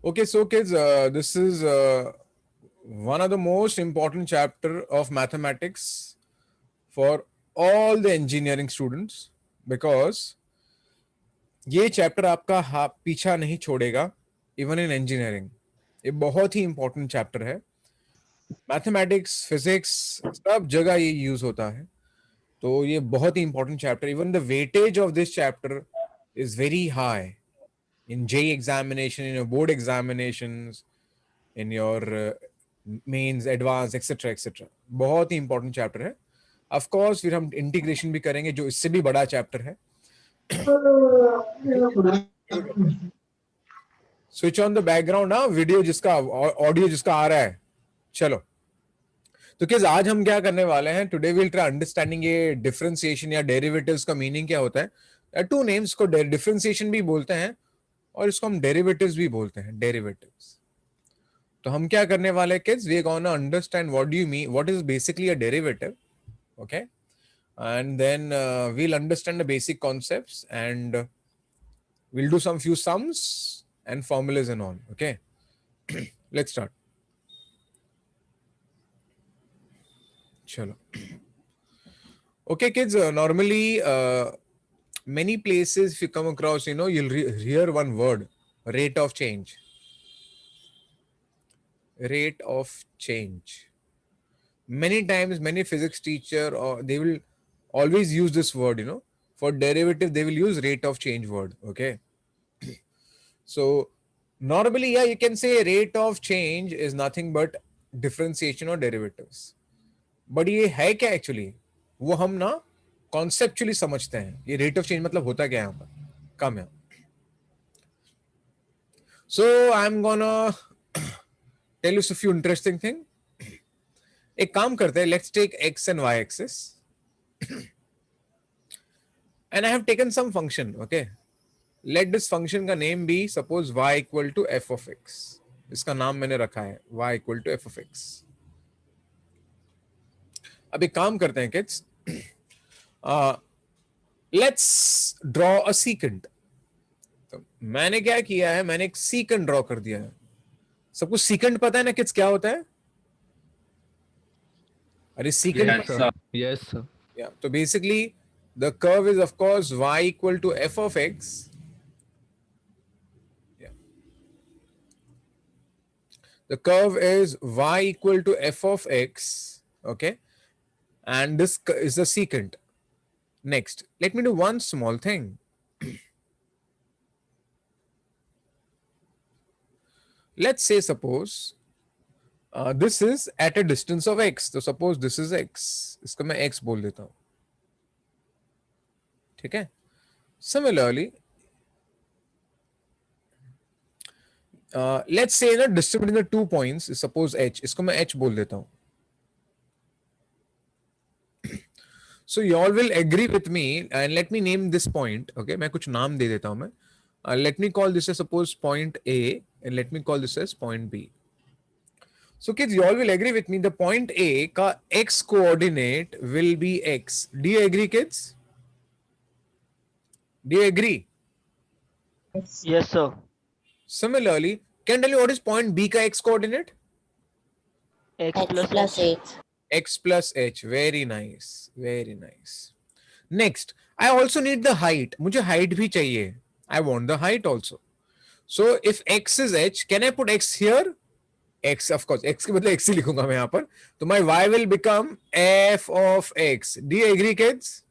Okay, so kids, this is one of the most important chapter of mathematics for all the engineering students because ये chapter आपका पीछा नहीं छोड़ेगा even in engineering. ये बहुत ही इंपॉर्टेंट चैप्टर है. मैथमेटिक्स, फिजिक्स सब जगह ये यूज होता है. तो ये बहुत ही important chapter. Even the weightage of this chapter is very high in JEE examination, in your board examinations, in your mains, advanced, etc. etc. बहुत ही इंपॉर्टेंट चैप्टर है. ऑफ कोर्स फिर हम इंटीग्रेशन भी करेंगे जो इससे भी बड़ा चैप्टर है. स्विच ऑन द बैकग्राउंड ना, वीडियो जिसका ऑडियो जिसका आ रहा है. चलो तो किस आज हम क्या करने वाले हैं. टुडे विल ट्राई अंडरस्टैंडिंग ये डिफरेंशिएशन या डेरिवेटिव्स का मीनिंग क्या होता है. टू नेम्स को डिफरेंशिएशन भी बोलते हैं और इसको हम डेरिवेटिव्स भी बोलते हैं. डेरिवेटिव्स. तो हम क्या करने वाले kids, we are gonna understand what do you mean, what is basically a derivative. Okay, and then we'll understand the basic concepts and we'll do some few sums and formulas and all. Okay. Let's start. Chalo. Okay kids, normally many places if you come across, you'll hear one word, rate of change. Rate of change. Many times many physics teacher or they will always use this word, for derivative they will use rate of change word. Okay. So normally, yeah, you can say rate of change is nothing but differentiation or derivatives. But ये है क्या actually? वो हम ना conceptually समझते हैं. ये rate of change मतलब होता क्या है यहाँ पर? Come here. So I'm gonna tell you a few interesting thing. एक काम करते हैं. Let's take x and y axis. And I have taken some function. Okay. Let this function का name be suppose y equal to f of x. इसका नाम मैंने रखा है y equal to f of x. अब एक काम करते हैं kids. Let's draw a secant. तो मैंने क्या किया है, मैंने एक सीकेंट ड्रॉ कर दिया है. सबको सीकेंट पता है ना किड्स क्या होता है? अरे सीकेंट. Yes, sir. या तो basically the curve is of course y equal to f of x. The curve is y equal to f of x. Okay, and this is the secant. Next, let me do one small thing. Let's say suppose this is at a distance of x. So suppose this is x. इसको मैं x बोल देता हूँ. ठीक है. Similarly, let's say ना distance between the 2 points is suppose h. इसको मैं h बोल देता हूँ. So you all will agree with me and let me name this point. Okay, मैं कुछ नाम दे देता हूँ मैं. Let me call this as suppose point A and let me call this as point B. So kids, you all will agree with me. The point A का x coordinate will be x. Do you agree, kids? Do you agree? Yes, sir. Similarly, can I tell you what is point B ka x coordinate? X plus plus h. h. X plus h. Very nice. Very nice. Next, I also need the height. मुझे height भी चाहिए. I want the height also. So if x is h, can I put x here? X, of course. X के बदले x ही लिखूंगा मैं यहाँ पर. तो my y will become f of x. Do you agree, kids?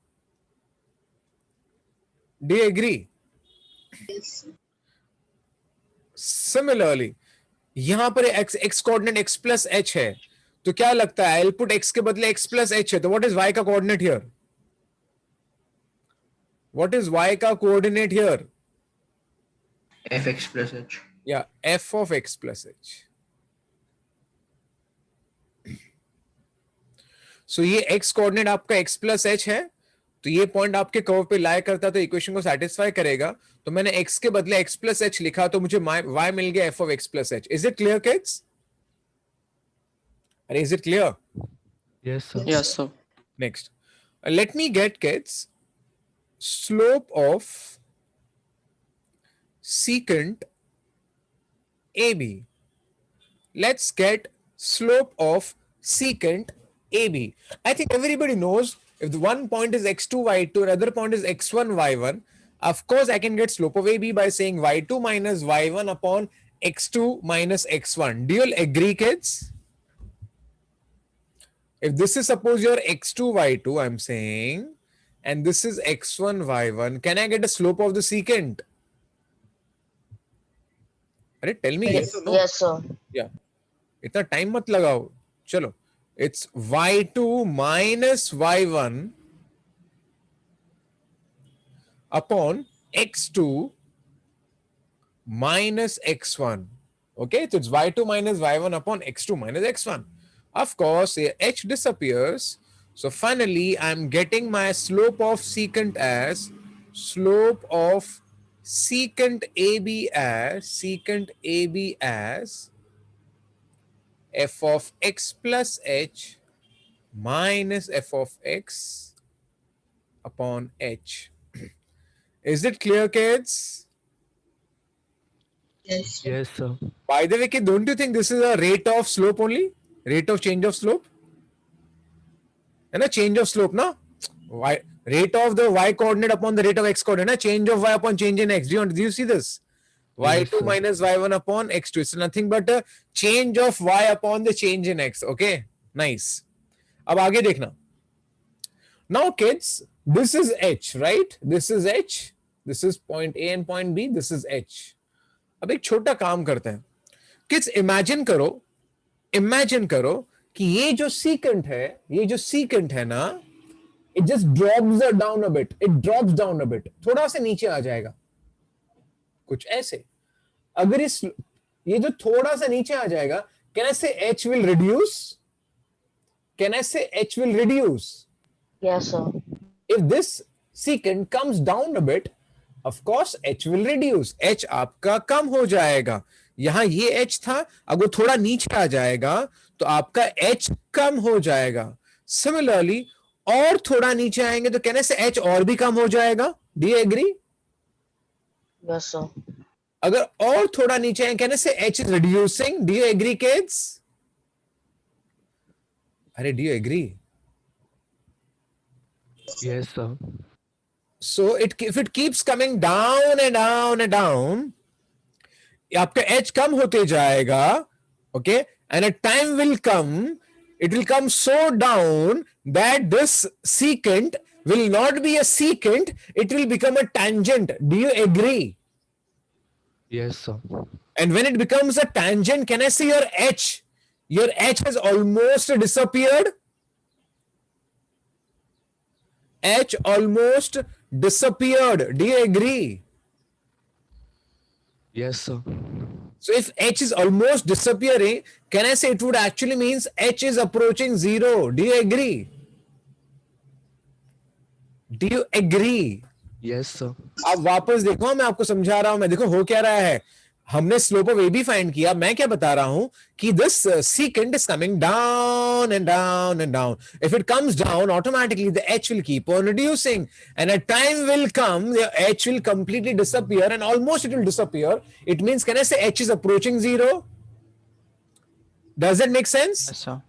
Do you agree? Similarly, यहाँ पर x coordinate x plus h है. तो क्या लगता है? I'll put x के बदले x plus h है. तो what is y का coordinate here? What is y का coordinate here? fx plus h. Yeah, f of x plus h. So ये x coordinate आपका x plus h है. तो ये पॉइंट आपके कर्व पे लाई करता तो इक्वेशन को सेटिस्फाई करेगा. तो मैंने x के बदले x plus h लिखा तो मुझे y मिल गया f of x plus h. Is it clear, kids? अरे is it clear? Yes, sir. Yes, sir. Next, let me get, kids, slope of secant AB. Let's get slope of secant AB. I think everybody knows if the one point is x2, y2, and other point is x1, y1, of course I can get slope of AB by saying y2 minus y1 upon x2 minus x1. Do you all agree, kids? If this is suppose your x2, y2, I'm saying, and this is x1, y1, can I get a slope of the secant? अरे tell me yes or no. Yes, sir. Yeah. इतना time मत लगाओ. चलो. It's y2 minus y1 upon x2 minus x1. Okay, so it's y2 minus y1 upon x2 minus x1. Of course, h disappears. So finally, I'm getting my slope of secant as slope of secant AB as f of x plus h minus f of x upon h. Is it clear, kids? Yes. Yes, sir. By the way, kid, don't you think this is a rate of slope only? Rate of change of slope? And a change of slope, no? Y, rate of the y coordinate upon the rate of x coordinate, na? Change of y upon change in x. Do you see this? Yes, y2 sir. minus y1 upon x2. It's nothing but a change of y upon the change in x. Okay, nice. अब आगे देखना. Now, kids, this is h, right? This is h. This is point A and point B. This is h. अब एक छोटा काम करते हैं. Kids, imagine करो कि ये जो secant है ना, it just drops down a bit. It drops down a bit. थोड़ा सा नीचे आ जाएगा. कुछ ऐसे. अगर ये जो थोड़ा सा नीचे आ जाएगा, can I say h will reduce? Can I say h will reduce? Yes, sir. If this secant comes down a bit, of course h will reduce. h आपका कम हो जाएगा. यहां ये h था, अगर थोड़ा नीचे आ जाएगा तो आपका h कम हो जाएगा. Similarly, और थोड़ा नीचे आएंगे तो कहने से h और भी कम हो जाएगा. Do you agree? Yes, sir. अगर और थोड़ा नीचे आएंगे कहने से h is reducing. Do you agree, kids? अरे do you agree? Yes, sir. So if it keeps coming down and down and down, आपका h कम होते जाएगा, okay, and a time will come, it will come so down that this secant will not be a secant, it will become a tangent. Do you agree? Yes, sir. And when it becomes a tangent, can I say your h has almost disappeared? H almost disappeared. Do you agree? Yes, sir. So if h is almost disappearing, can I say it would actually means h is approaching zero? Do you agree? Do you agree? Yes, sir. अब वापस देखो, मैं आपको समझा रहा हूं. मैं देखो हो क्या रहा है. हमने स्लोप ऑफ AB फाइंड किया. मैं क्या बता रहा हूं कि this secant is coming down and down and down. If it comes down, automatically the h will keep on reducing, and a time will come the h will completely disappear, and almost it will disappear. It means, can I say h is approaching zero? Does it make sense? Yes, sir.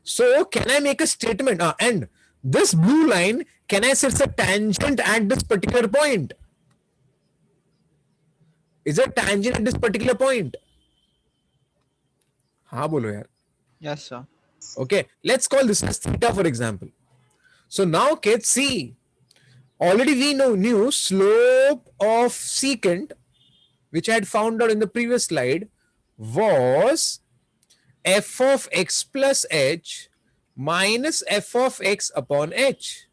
So can I make a statement? And this blue line, can I say it's a tangent at this particular point? Is a tangent at this particular point? हाँ बोलो यार. Yes, sir. Okay, let's call this as theta, for example. So now, kids, see, already we knew slope of secant, which I had found out in the previous slide, was f of x plus h minus f of x upon h.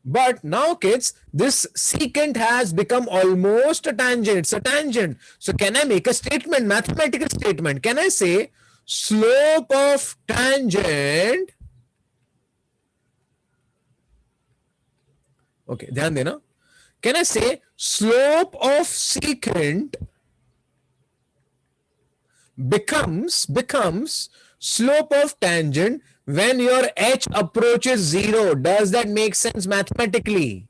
But now, kids, this secant has become almost a tangent. It's a tangent. So can I make a statement, mathematical statement? Can I say slope of tangent? Okay, ध्यान देना. Can I say slope of secant becomes slope of tangent when your h approaches zero? Does that make sense mathematically?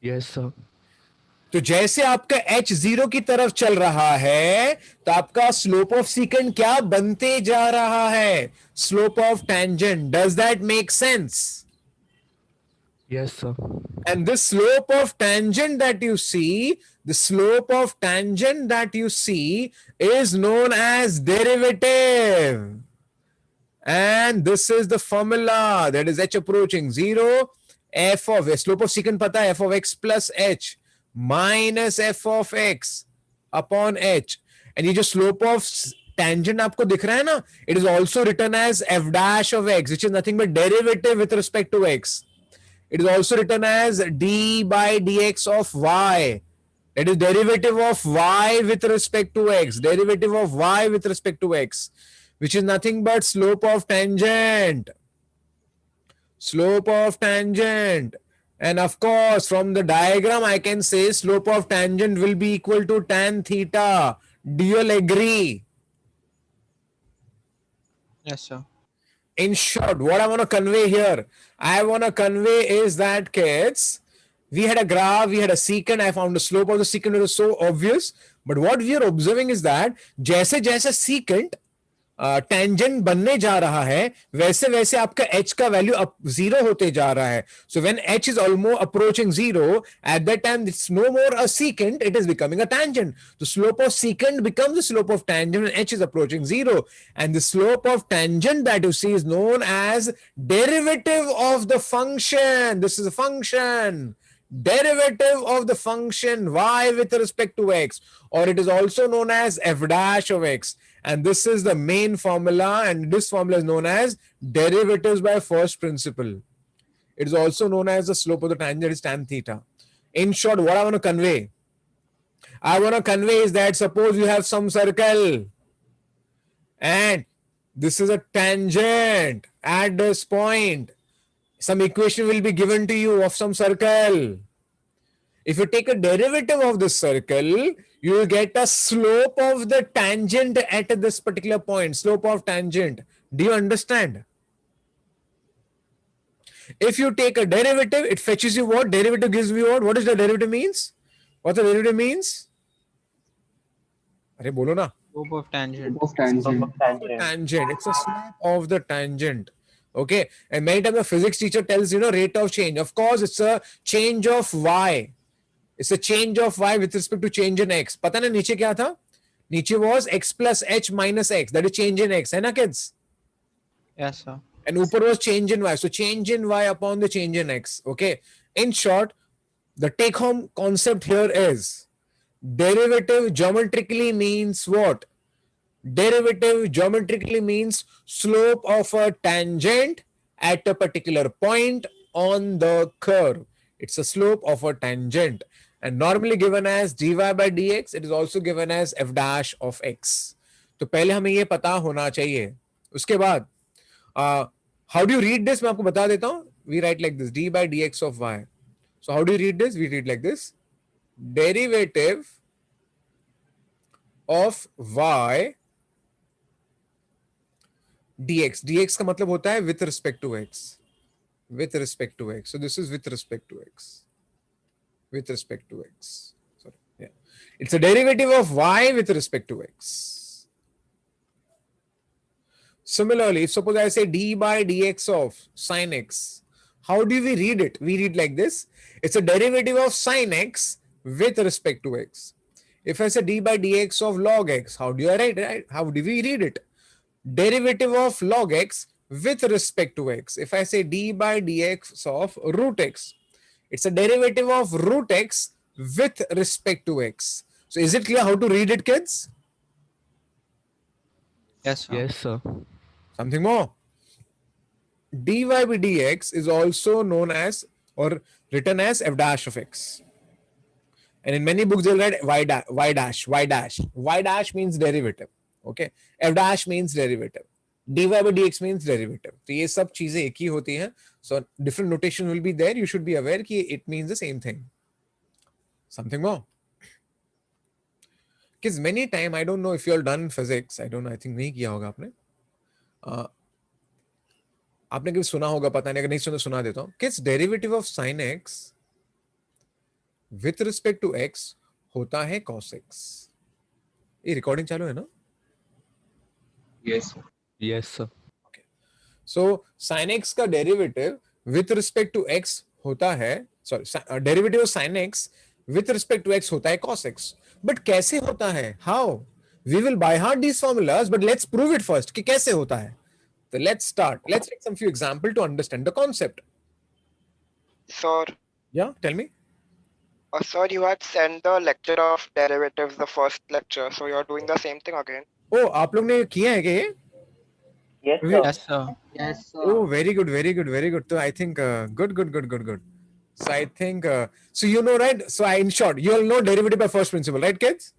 Yes, sir. तो जैसे आपका h 0 की तरफ चल रहा है तो आपका स्लोप ऑफ सीकेंड क्या बनते जा रहा है? Slope of tangent. Does that make sense? Yes, sir. And this slope of tangent that you see, the slope of tangent that you see is known as derivative. And this is the formula, that is h approaching 0, f of slope of secant pata hai, f of x plus h minus f of x upon h. And ये जो slope of tangent आपको दिख रहा है ना, it is also written as f dash of x, which is nothing but derivative with respect to x. It is also written as d by dx of y. That is derivative of y with respect to x. Derivative of y with respect to x, which is nothing but slope of tangent. Slope of tangent. And of course, from the diagram, I can say slope of tangent will be equal to tan theta. Do you all agree? Yes, sir. In short, what I want to convey here, I want to convey is that, kids, we had a graph, we had a secant, I found the slope of the secant, it was so obvious. But what we are observing is that जैसे जैसे secant tangent बनने जा रहा है वैसे वैसे आपका h का वैल्यू अप 0 होते जा रहा है. So when h is almost approaching 0, at that time it's no more a secant, it is becoming a tangent. The slope of secant becomes the slope of tangent when h is approaching 0, and the slope of tangent that you see is known as derivative of the function. This is a function, derivative of the function y with respect to x, or it is also known as f dash of x. And this is the main formula, and this formula is known as derivatives by first principle. It is also known as the slope of the tangent is tan theta. In short, what I want to convey? I want to convey is that suppose you have some circle and this is a tangent at this point. Some equation will be given to you of some circle. If you take a derivative of this circle, you will get a slope of the tangent at this particular point. Slope of tangent. Do you understand? If you take a derivative, it fetches you what? Derivative gives you what? What does the derivative means? What the derivative means? अरे बोलो ना. Slope of tangent. Tangent. It's a slope of the tangent. Okay. And many times the physics teacher tells, rate of change. Of course, it's a change of y. It's a change of y with respect to change in x. पता ना नीचे क्या था? नीचे was x plus h minus x. That is change in x. है ना kids? Yes, sir. And ऊपर was change in y. So change in y upon the change in x. Okay. In short, the take home concept here is derivative geometrically means what? Derivative geometrically means slope of a tangent at a particular point on the curve. It's a slope of a tangent, and normally given as dy by dx. It is also given as f dash of x. तो पहले हमें ये पता होना चाहिए. उसके बाद how do you read this? मैं आपको बता देता हूँ. We write like this: d by dx of y. So how do you read this? We read like this: derivative of y dx. dx का मतलब होता है with respect to x. With respect to x. So this is with respect to x. With respect to x. Sorry. Yeah. It's a derivative of y with respect to x. Similarly, if suppose I say d by dx of sine x, how do we read it? We read like this. It's a derivative of sine x with respect to x. If I say d by dx of log x, how do I write it? How do we read it? Derivative of log x with respect to x. If I say d by dx of root x, it's a derivative of root x with respect to x. So is it clear how to read it, kids? Yes, sir. Yes, sir. Something more. dy by dx is also known as or written as f dash of x. And in many books they'll write y dash. Y dash means derivative. Okay. F dash means derivative. dy by dx means derivative. तो ये सब चीजें एक ही होती हैं. So different notation will be there. You should be aware कि it means the same thing. Something more. Because many time I don't know if you all done physics. I don't know. I think नहीं किया होगा आपने. आपने कभी सुना होगा, पता नहीं, अगर नहीं सुना सुना देता हूँ. किस derivative of sine x with respect to x होता है cos x. ये रिकॉर्डिंग चालू है ना? Yes, sir. Yes, sir. So sin x का derivative with respect to x होता है, sorry, derivative of sin x with respect to x होता है cos x. बट कैसे होता है? How? We will by heart these formulas, but let's prove it first कि कैसे होता है. So let's start. Let's take some few example to understand the concept. Sir, Yeah, tell me. sir, you had sent the lecture of derivatives, the first lecture, so you're doing the same thing again. Oh, आप लोग ने किया है क्या ये? Yes, We- sir. Yes, sir. Yes, sir. Oh, very good, very good, very good. So I think good. So I think so you know, right? So in short, you all know derivative by first principle, right, kids?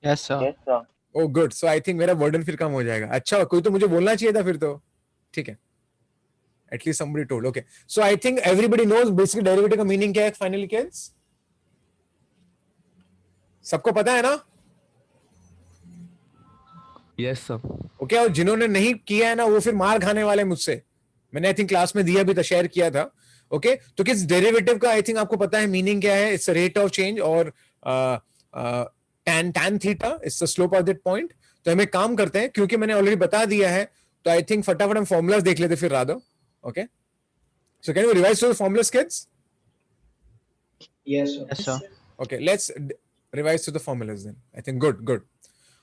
Yes, sir. Yes, sir. Oh, good. So I think मेरा burden फिर कम हो जाएगा. अच्छा, कोई तो मुझे बोलना चाहिए था फिर तो. ठीक है. At least somebody told. Okay. So I think everybody knows basically derivative का meaning क्या है finally, kids? सबको पता है ना? Yes, sir. ओके और जिन्होंने नहीं किया है ना वो फिर मार खाने वाले मुझसे. मैंने आई थिंक क्लास में दिया भी था, शेयर किया था. ओके तो किस डेरिवेटिव का आई थिंक आपको पता है मीनिंग क्या है? इट्स रेट ऑफ चेंज और tan theta it's the slope of that point. तो हम एक काम करते हैं, क्योंकि मैंने ऑलरेडी बता दिया है तो आई थिंक फटाफट हम फॉर्मुलाज देख लेते फिर रादो. Okay so can you revise the formulas kids? Yes, sir. Yes, sir. Okay, let's revise to the formulas then. I think good.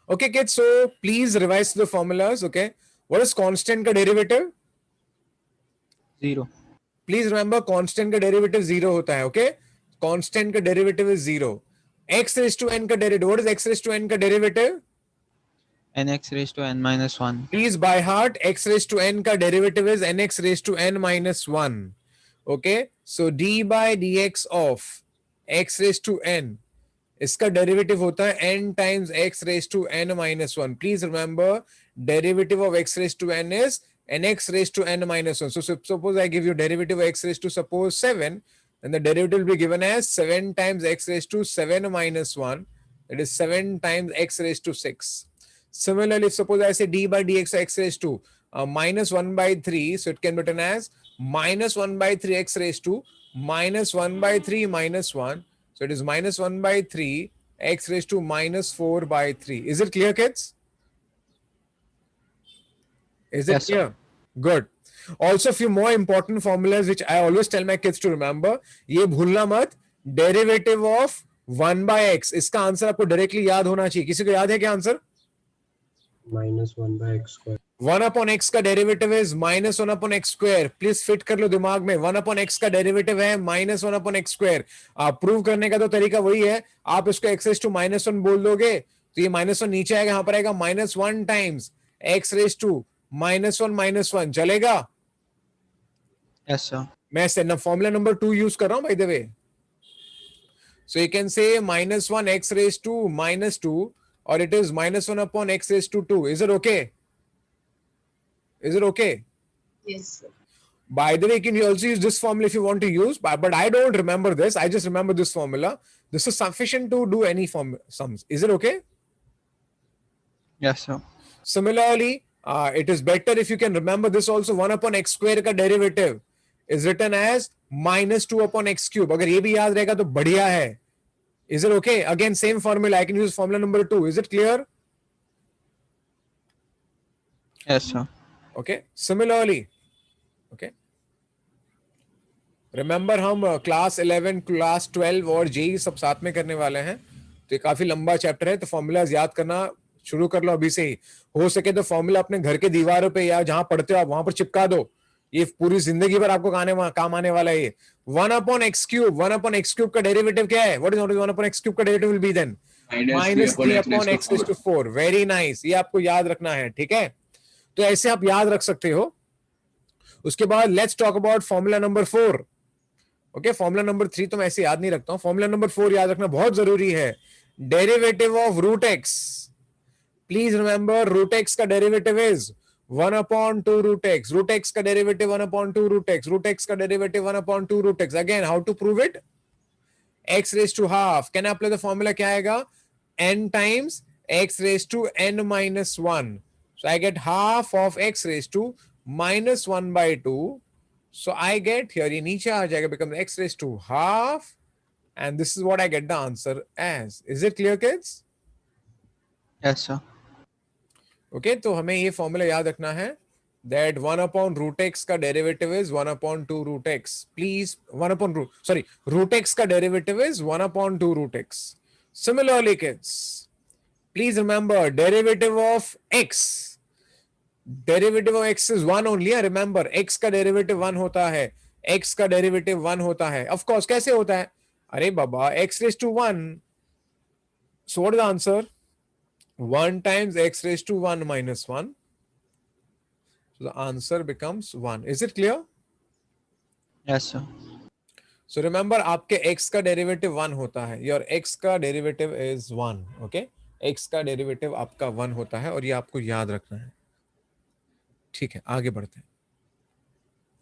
Okay, kids. So please revise to the formulas. Okay, what is constant का derivative? 0. Please remember, constant का derivative 0 होता है. Okay, constant का derivative is 0. X raised to n का derivative. What is x raised to n का derivative? Nx raised to n minus 1. Please by heart, x raised to n का derivative is nx raised to n minus 1. Okay, so d by dx of x raised to n, इसका derivative होता है n times x raised to n minus 1. Please remember, derivative of x raised to n is nx raised to n minus 1. So suppose I give you derivative of x raised to suppose 7, then the derivative will be given as 7 times x raised to 7 minus 1. That is 7 times x raised to 6. Similarly, suppose I say d by dx of x raised to minus 1 by 3, so it can be written as minus 1 by 3 x raised to minus 1 by 3 minus 1. So it is minus 1 by 3 x raised to minus 4 by 3. Is it clear, kids? Is it Yes, sir. clear? Good. Also, few more important formulas which I always tell my kids to remember. ये भूलना मत. Derivative of 1 by x. इसका answer आपको directly याद होना चाहिए. किसी को याद है क्या answer? minus 1 by x square. 1 upon x का derivative is minus 1 upon x square. Please fit कर लो दिमाग में. 1 upon x का डेरिवेटिव है minus 1 upon x square. आप प्रूव करने का तो तरीका वही है. आप इसको x raised to minus 1 बोल दोगे तो ये minus 1 नीचे आएगा, यहाँ पर आएगा minus 1 times x raised to minus 1 चलेगा? Yes, sir. मैं फॉर्मूला नंबर 2 यूज कर रहा हूं by the way. So you can say minus 1 x raised to minus 2, or it is minus 1 upon x raised to 2. Is it okay? Is it okay? Yes, sir. By the way, you can also use this formula if you want to use, but I don't remember this. I just remember this formula. This is sufficient to do any form sums. Is it okay? Yes, sir. Similarly, it is better if you can remember this also. 1 upon x square का derivative is written as minus 2 upon x cube. अगर ये भी याद रहेगा तो बढ़िया है. Is it okay? Again, same formula. I can use formula number 2. Is it clear? Yes, sir. Okay. Similarly, okay. Remember हम क्लास 11, क्लास 12 और जेई सब साथ में करने वाले हैं, तो ये काफी लंबा चैप्टर है, तो फॉर्मूलाज याद करना शुरू कर लो अभी से ही. हो सके तो फॉर्मूला अपने घर के दीवारों पे या जहां पढ़ते हो आप वहां पर चिपका दो. ये पूरी जिंदगी भर आपको काम आने वाला है. ये 1 upon x cube, 1 upon x cube का डेरिवेटिव क्या है? What is 1 upon x cube का derivative will be then? minus 3 3 upon x raised to 4. Very nice. ये आपको याद रखना है, ठीक है? तो ऐसे आप याद रख सकते हो. उसके बाद let's talk about formula number 4. Okay, formula number 3 तो मैं ऐसे याद नहीं रखता हूं. फॉर्मूला नंबर 4 याद रखना बहुत जरूरी है. Derivative of root x. Please remember, root x का derivative is 1 upon 2 root x. Root x का derivative 1 upon 2 root x. Root x का derivative 1 upon 2 root x. Again, how to prove it? X raised to half. Can I apply the formula? क्या आएगा? n times x raised to n minus 1. So I get half of x raised to minus 1 by 2. So I get here, ये नीचे आ जाएगा, becomes x raised to half and this is what I get the answer as. Is it clear, kids? Yes, sir. Okay, तो हमें ये formula याद रखना है that 1 upon root x का derivative is 1 upon 2 root x. Please, 1 upon root x का derivative is 1 upon 2 root x. Similarly, kids, please remember derivative of x. Derivative of x is 1 only. Remember, x का derivative 1 होता है, x का derivative 1 होता है. Of course, कैसे होता है? अरे बाबा, x raised to 1. So what is the answer? 1 times x raised to 1 minus 1. So the answer becomes 1. Is it clear? Yes, sir. So remember, आपके x का derivative 1 होता है. Your x का derivative is 1. Okay? x का derivative आपका 1 होता है और ये आपको याद रखना है. ठीक है, आगे बढ़ते हैं.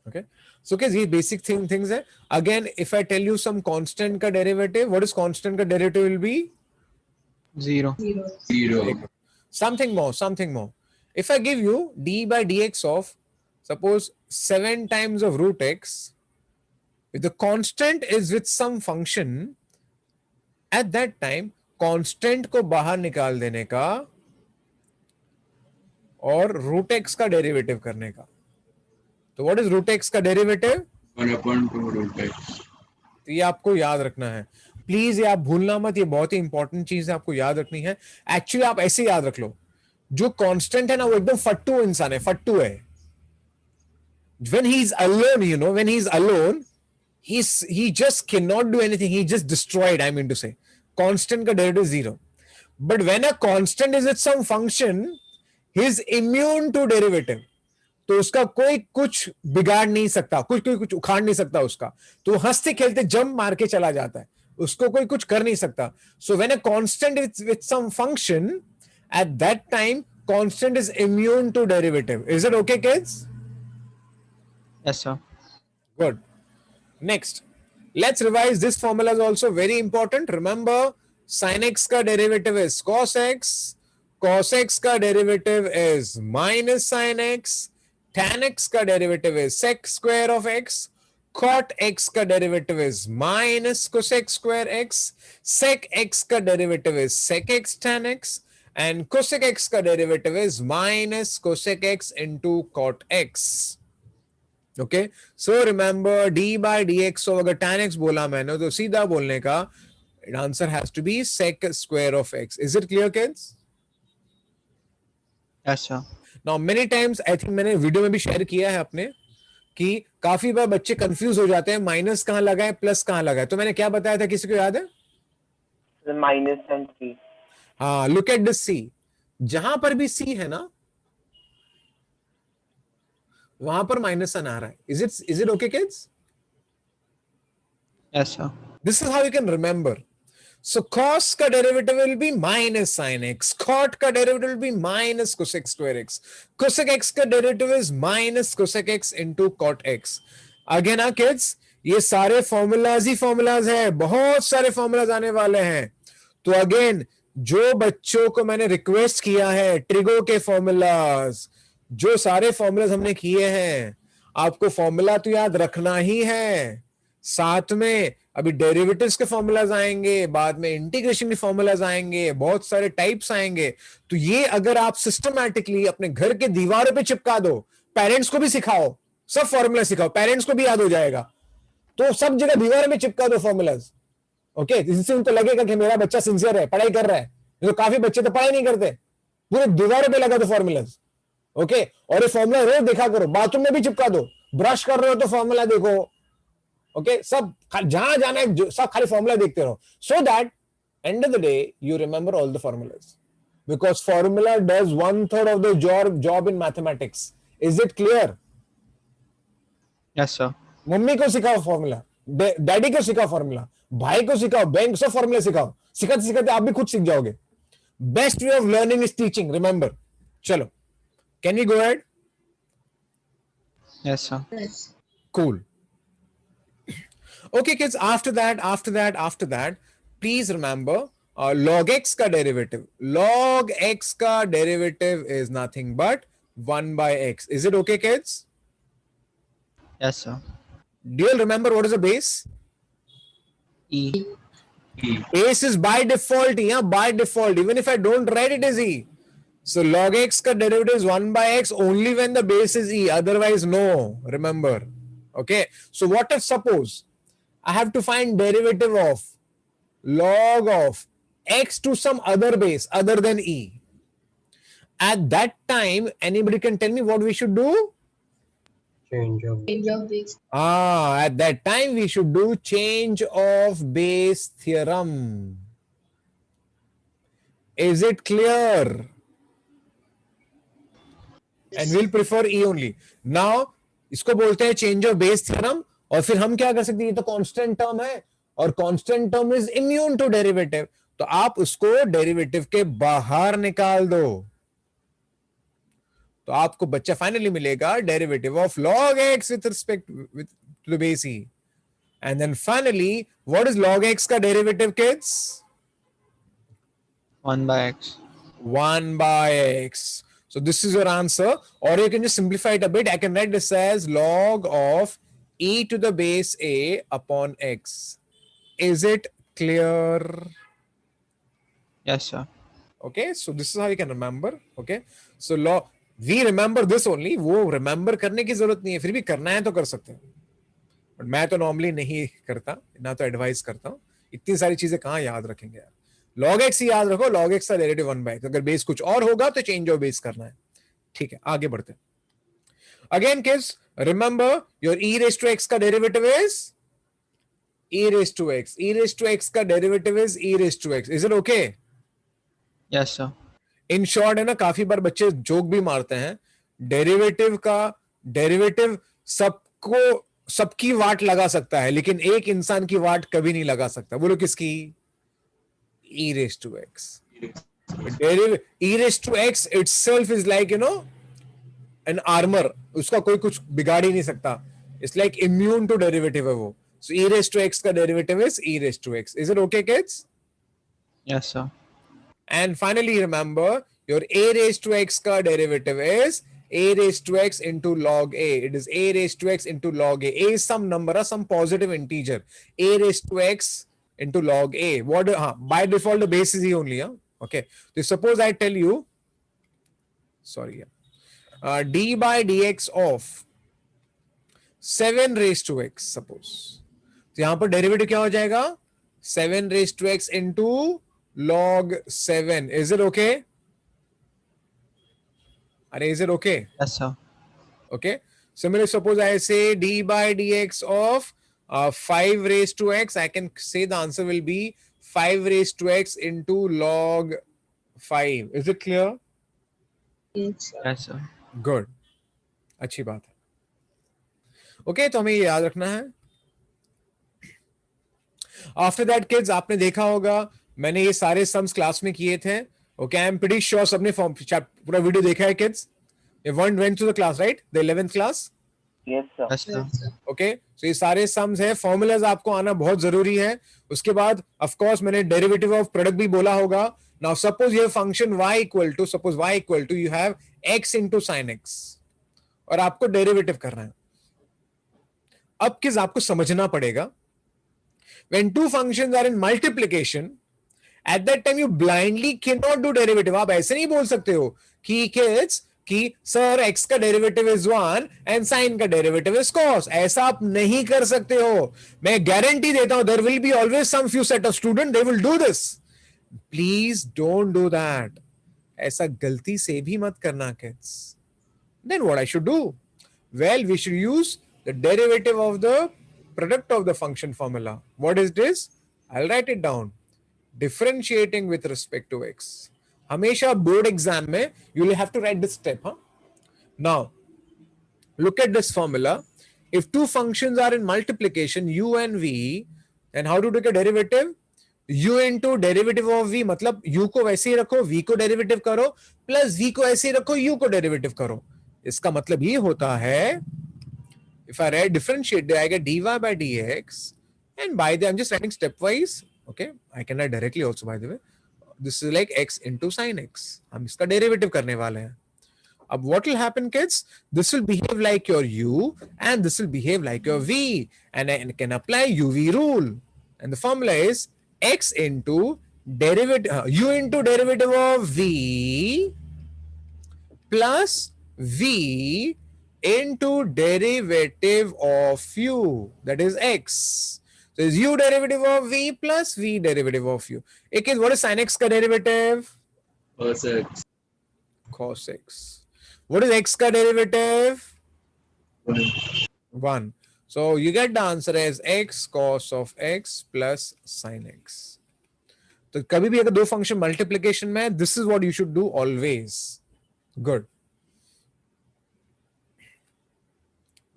Okay? So guys, ये basic things है. Again, if I tell you some constant का derivative, what is constant का derivative will be? 0. 0. Something more. If I give you d by dx of, suppose 7 times of root x, if the constant is with some function, at that time, constant को बाहर निकाल देने का और root x का derivative करने का. तो what is root x का derivative? 1 upon 2 root x. तो ये आपको याद रखना है. प्लीज ये आप भूलना मत, ये बहुत ही इंपॉर्टेंट चीज है, आपको याद रखनी है. एक्चुअली आप ऐसे याद रख लो, जो कांस्टेंट है ना वो एकदम फट्टू इंसान है, फट्टू है. When he is alone, when he is alone, he just cannot do anything. He just destroyed, I mean to say. Constant का derivative 0. But when a constant is with some function, he is immune to derivative. तो उसका कोई कुछ बिगाड़ नहीं सकता, कुछ उखाड़ नहीं सकता उसका. तो हंसते खेलते जंप मार के चला जाता है, उसको कोई कुछ कर नहीं सकता. So when a constant is with some function, at that time constant is immune to derivative. Is it okay, kids? Yes, sir. Good. Next, let's revise this formula is also very important. Remember, sin x का derivative is cos x, cos x का derivative is minus sin x, tan x का derivative is sec square of x, cot x का derivative is minus cosec square x, sec x का derivative is sec x tan x, and cosec x का derivative is minus cosec x into cot x. Okay, so remember d by dx. So अगर tan x बोला मैंने तो सीधा बोलने का answer has to be sec square of x. Is it clear, kids? Yes, sir. Now many times I think मैंने video में भी शेयर किया है अपने कि काफी बार बच्चे कंफ्यूज हो जाते हैं, माइनस कहाँ लगा है, प्लस कहाँ लगा है. तो मैंने क्या बताया था, किसी को याद है? minus and 3. हाँ, look at this C. जहां पर भी C है ना वहां पर माइनस साइन आ रहा है. Is it okay, kids? Yes, sir. This is how you can remember. So cos का derivative will be minus sin x, cot का derivative will be minus cosec square x, cosec x का derivative is minus cosec x into cot x. Again, kids, ये सारे formulas ही formulas है, बहुत सारे formulas आने वाले हैं. तो again, जो बच्चों को मैंने रिक्वेस्ट किया है ट्रिगो के फॉर्मूलाज, जो सारे फॉर्मूलाज हमने किए हैं, आपको फॉर्मूला तो याद रखना ही है. साथ में अभी डेरिवेटिव्स के फॉर्मूलाज आएंगे, बाद में इंटीग्रेशन के फॉर्मूलाज आएंगे, बहुत सारे टाइप्स आएंगे. तो ये अगर आप सिस्टमैटिकली अपने घर के दीवारों पे चिपका दो, पेरेंट्स को भी सिखाओ, सब फॉर्मूला सिखाओ, पेरेंट्स को भी याद हो जाएगा. तो सब जगह दीवारों में चिपका दो फॉर्मूलाज. ओके, इससे उनको लगेगा कि मेरा बच्चा सिंसियर है, पढ़ाई कर रहा है. तो काफी बच्चे तो पढ़ाई नहीं करते, पूरे दीवारों पे लगा दो फॉर्मूलाज. ओके, और ये फॉर्मूला रोज देखा करो, बाथरूम में भी चिपका दो, ब्रश कर रहे हो तो फॉर्मूला देखो. ओके, सब जहां जाना है सब खाली फॉर्मूला देखते रहो, so that end of the day you remember all the formulas, because formula does 1/3 of the job in mathematics. Is it clear? Yes, sir. Mummy को सिखाओ फॉर्मूला, डैडी को सिखाओ फॉर्मूला, भाई को सिखाओ, बैंक सब फॉर्मूला सिखाओ. सिखाते सिखाते आप भी खुद सीख जाओगे. Best way of learning is teaching, remember. चलो, can we go ahead? Yes, sir. Yes. Cool. Okay, kids, after that, please remember log x का derivative. Log x का derivative is nothing but 1 by x. Is it okay, kids? Yes, sir. Do you remember what is a base? E. E. Base is by default, yeah, by default. Even if I don't write it as E. So log x ka derivative is 1 by x only when the base is E. Otherwise, no. Remember. Okay. So what if suppose I have to find derivative of log of x to some other base other than E. At that time, anybody can tell me what we should do? Change of base. At that time we should do change of base theorem. Is it clear? And we'll prefer E only. Now, इसको बोलते हैं change of base theorem और फिर हम क्या कर सकते हैं? ये तो constant term है और constant term is immune to derivative. तो आप उसको derivative के बाहर निकाल दो. तो आपको बच्चा फाइनली मिलेगा derivative of log x with respect to the base E. And then finally, what is log x का derivative, kids? 1 by x. 1 by x. So this is your answer. Or you can just simplify it a bit. I can write this as log of e to the base a upon x. Is it clear? Yes, sir. Okay, so this is how you can remember. Okay, so we remember this only. वो remember करने की जरूरत नहीं है, फिर भी करना है तो कर सकते हैं. But मैं तो normally नहीं करता, ना तो advise करता हूँ. इतनी सारी चीजें कहाँ याद रखेंगे यार. log x ही याद रखो, log x का डेरिवेटिव 1 by x. अगर बेस कुछ और होगा तो चेंज ऑफ बेस करना है. ठीक है, आगे बढ़ते हैं. Again, kids, remember your e raised to x का derivative is e raised to x. e raised to x का derivative is e raised to x. Is it okay? Yes, sir. In short है ना, काफी बार बच्चे joke भी मारते हैं. Derivative सबकी वाट लगा सकता है, लेकिन एक इंसान की वाट कभी नहीं लगा सकता. बोलो किसकी? e raised to x. e raised to x itself is like, an armor. उसका कोई कुछ बिगाड़ ही नहीं सकता. It's like immune to derivative है वो. So e raised to x का derivative is e raised to x. Is it okay, kids? Yes, sir. And finally, remember your a raised to x ka derivative is a raised to x into log a. It is a raised to x into log a. A is some number, some positive integer. A raised to x into log a. What? By default, the base is e only. Okay. So suppose I tell you, d by dx of 7 raised to x. Suppose. तो यहाँ पर derivative क्या हो जाएगा? 7 raised to x into log 7. Is it okay? Is it okay? Yes, sir. Okay. Similarly, suppose I say d by dx of 5 raised to x. I can say the answer will be 5 raised to x into log 5. Is it clear? Yes, sir. Good. अच्छी बात है. Okay, तो हमें ये याद रखना है. After that, kids, आपने देखा होगा मैंने ये सारे सम्स क्लास में किए थे. Okay, I am pretty sure सबने पूरा वीडियो देखा है kids. You went to the class, right? The 11th class? Yes, sir. Yes, sir. Okay, so ये सारे सम्स है. फॉर्मूलाज आपको आना बहुत जरूरी है. उसके बाद ऑफ कोर्स मैंने डेरिवेटिव ऑफ प्रोडक्ट भी बोला होगा. नाउ सपोज ये function y equal to you have x into sin x और आपको डेरिवेटिव करना है. अब किस आपको समझना पड़ेगा, when two functions are in multiplication, at that time you blindly cannot do derivative. आप ऐसे नहीं बोल सकते हो कि kids कि सर x का डेरिवेटिव इज 1 एंड sin का डेरिवेटिव इज cos. ऐसा आप नहीं कर सकते हो. मैं गारंटी देता हूं there will be always some few set of student they will do this. Please don't do that. ऐसा गलती से भी मत करना kids. Then what I should do? Well, we should use the derivative of the product of the function formula. What is this? I'll write it down. Differentiating with respect to x. हमेशा board exam में you will have to write this step. Now, look at this formula. If two functions are in multiplication, u and v, then how to take a derivative? u into derivative of v, मतलब u को वैसे ही रखो, v को derivative करो, plus v को ऐसे ही रखो, u को डेरिवेटिव करो. इसका मतलब ये होता है, if I write differentiate, I get dy by dx, and by the I'm just writing stepwise. Okay, I can write directly also, by the way. This is like x into sin x. हम इसका derivative करने वाले हैं. अब what will happen, kids? This will behave like your u, and this will behave like your v, and I can apply uv rule. And the formula is x into derivative u into derivative of v plus v into derivative of u, that is x. So is u derivative of v plus v derivative of u. Ek is, what is sin x ka derivative? Cos x. Cos x. What is x ka derivative? 1. 1. So you get the answer as x cos of x plus sin x. तो कभी भी अगर दो function multiplication में, this is what you should do always. Good.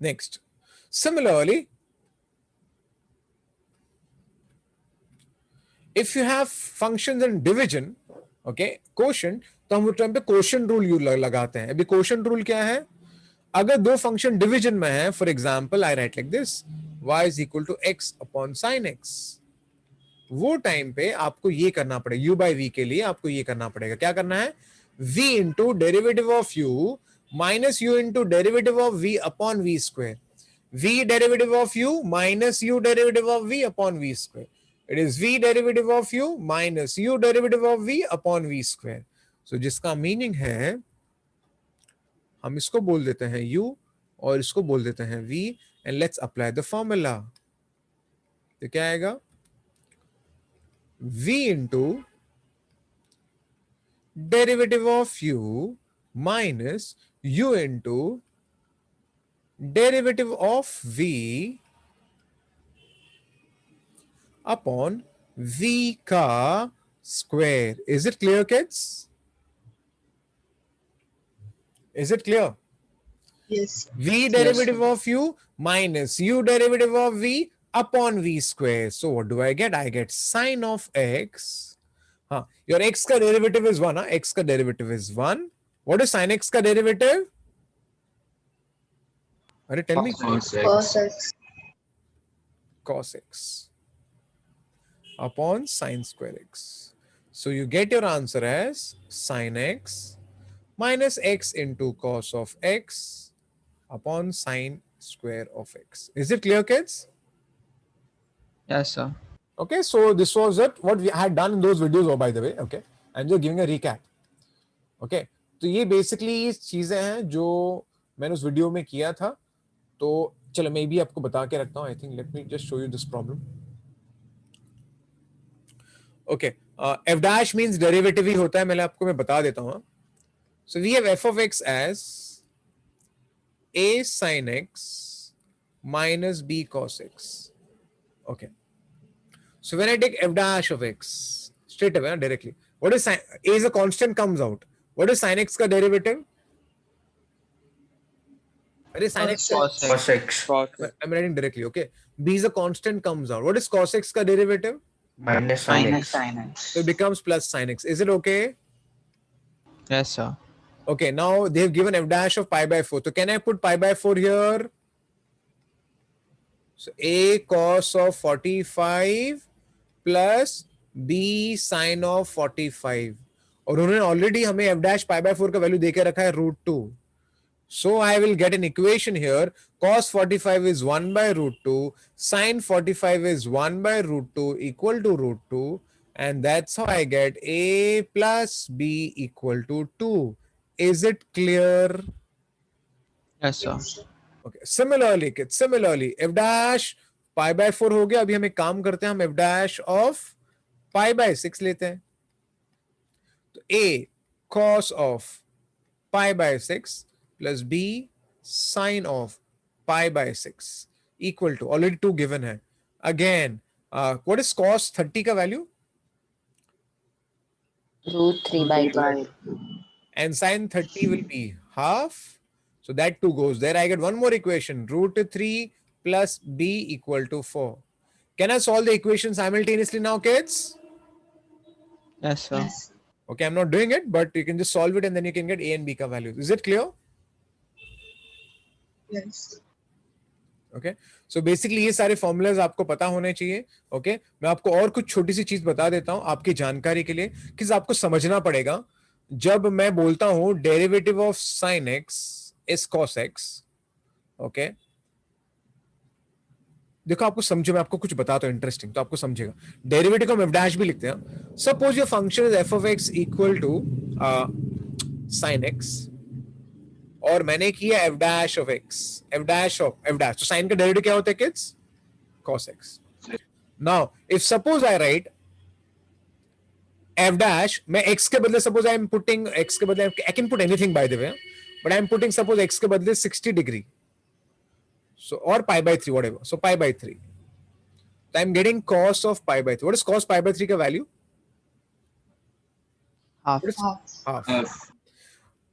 Next, similarly if you have functions in division, okay, quotient, तो हम उस time पे quotient rule लगाते हैं. अभी quotient rule क्या है? अगर दो फंक्शन डिवीजन में है, for example I write like this, y is equal to x upon sine x, वो टाइम पे आपको ये करना पड़ेगा, u बाई v के लिए आपको ये करना पड़ेगा. क्या करना है? v into derivative of u minus u into derivative of v upon v square. v derivative of u minus u derivative of v upon v square. It is v derivative of u minus u derivative of v upon v square. So जिसका meaning है, हम इसको बोल देते हैं u और इसको बोल देते हैं v, and let's apply the formula. तो क्या आएगा? v into derivative of u minus u into derivative of v upon v का square. Is it clear kids? Is it clear? Yes. V derivative of u minus u derivative of v upon v square. So what do I get? I get sine of x. Your x ka derivative is 1. X ka derivative is 1. What is sin x ka derivative? Tell me. Cos Cos x. x. Cos x upon sine square x. So you get your answer as sin x minus x into cos of x upon sine square of x. Is it clear, kids? Yes, sir. Okay, so this was it, what we had done in those videos, by the way. Okay, I'm just giving a recap. Okay, तो ये basically चीजें हैं जो मैंने उस video में किया था. तो चलो मैं भी आपको बता के रखता हूँ. I think let me just show you this problem. Okay, f dash means derivative ही होता है, मैं बता देता हूँ. So we have f of x as a sin x minus b cos x. Okay. So when I take f dash of x straight away, directly, what is sin? A is a constant, comes out. What is sin x ka derivative? What is sin x? Cos x. Cos x. I'm writing directly. Okay. B is a constant, comes out. What is cos x ka derivative? Minus sin Minus x. sin x. So it becomes plus sin x. Is it okay? Yes, sir. Okay, now they have given f dash of pi by 4. So can I put pi by 4 here? So a cos of 45 plus b sin of 45. और उन्होंने already हमें f dash pi by 4 का value देके रखा है √2. So I will get an equation here. Cos 45 is 1 by √2. Sin 45 is 1 by √2 equal to √2. And that's how I get a plus b equal to 2. Is it clear? Yes, sir. Okay. Similarly, kids, similarly, f dash pi by 4 हो गया. अभी हम एक काम करते हैं, हम f dash of pi by 6 लेते हैं. तो a cos of pi by 6 plus b sin of pi by 6 equal to, already 2 given है. Again, what is cos 30 का value? √3 by 2. And sin 30 will be half. So that 2 goes there. I get one more equation, √3 plus b equal to 4. Can I solve the equation simultaneously now, kids? Yes, sir. Yes. Okay, I'm not doing it, but you can just solve it and then you can get a and b ka values. Is it clear? Yes. Okay. So basically ये सारे formulas आपको पता होने चाहिए. Okay. मैं आपको और कुछ छोटी सी चीज बता देता हूँ आपकी जानकारी के लिए, कि आपको समझना पड़ेगा. जब मैं बोलता हूं derivative of sine x is cos x, okay, देखो आपको समझो, मैं आपको कुछ बताता हूँ इंटरेस्टिंग, तो आपको समझेगा. डेरिवेटिव को हम एफ डैश भी लिखते हैं. Suppose your function is f of x equal to sine x, और मैंने किया f dash of x, f dash of f dash. तो साइन का डेरिवेटिव क्या होता है kids? cos x. Now if suppose I write f dash, मैं x के बदले suppose I am putting x के बदले, I can put anything by the way, but I am putting suppose x के बदले 60 degree, so or pi by 3 whatever, so pi by 3, so I am getting cos of pi by 3. What is cos pi by 3 का value? Half. What is half? Half.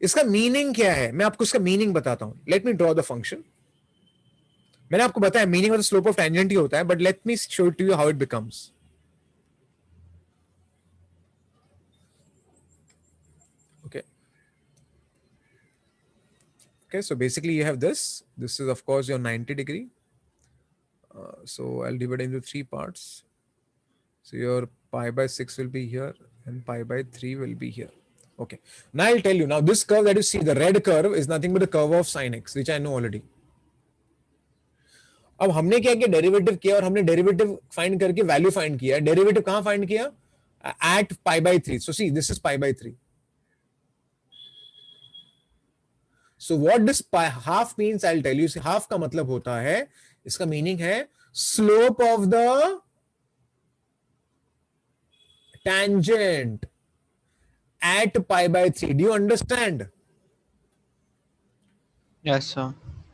इसका meaning क्या है? मैं आपको इसका meaning बताता हूं. Let me draw the function. मैंने आपको बताया meaning of the slope of tangent ही होता है, but let me show to you how it becomes. Okay. Okay, so basically you have this. This is of course your 90 degree. So I'll divide into 3 parts. So your pi by 6 will be here and pi by 3 will be here. Okay. Now I'll tell you. Now this curve that you see, the red curve is nothing but the curve of sin x, which I know already. अब हमने क्या किया? Derivative किया, और हमने derivative find करके value find किया. Derivative कहां फाइंड किया? At pi by 3. So see this is pi by 3. So what this half means I will tell you. Half का मतलब होता है, इसका मीनिंग है slope of the tangent at pi by 3. Do you understand? Yes, sir.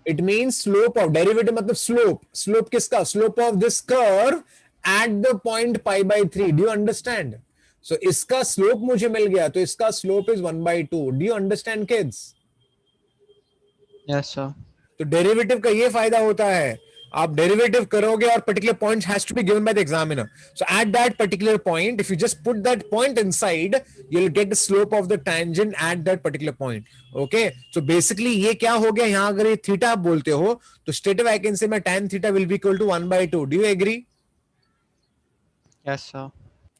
It means slope of derivative मतलब slope. Slope किसका? Slope of this curve at the point pi by 3. Do you understand? So इसका slope मुझे मिल गया, तो इसका slope is 1 by 2. Do you understand kids? Yes, sir. तो derivative का ये फायदा होता है, आप डेरिवेटिव करोगे और particular point has to be given by the examiner. So at that particular point, if you just put that point inside, you will get the slope of the tangent at that particular point. Okay, so basically ये क्या हो गया यहां? अगर ये theta आप बोलते हो तो straight away I can say tan theta will be equal to 1 by 2. Do you agree? Yes, sir.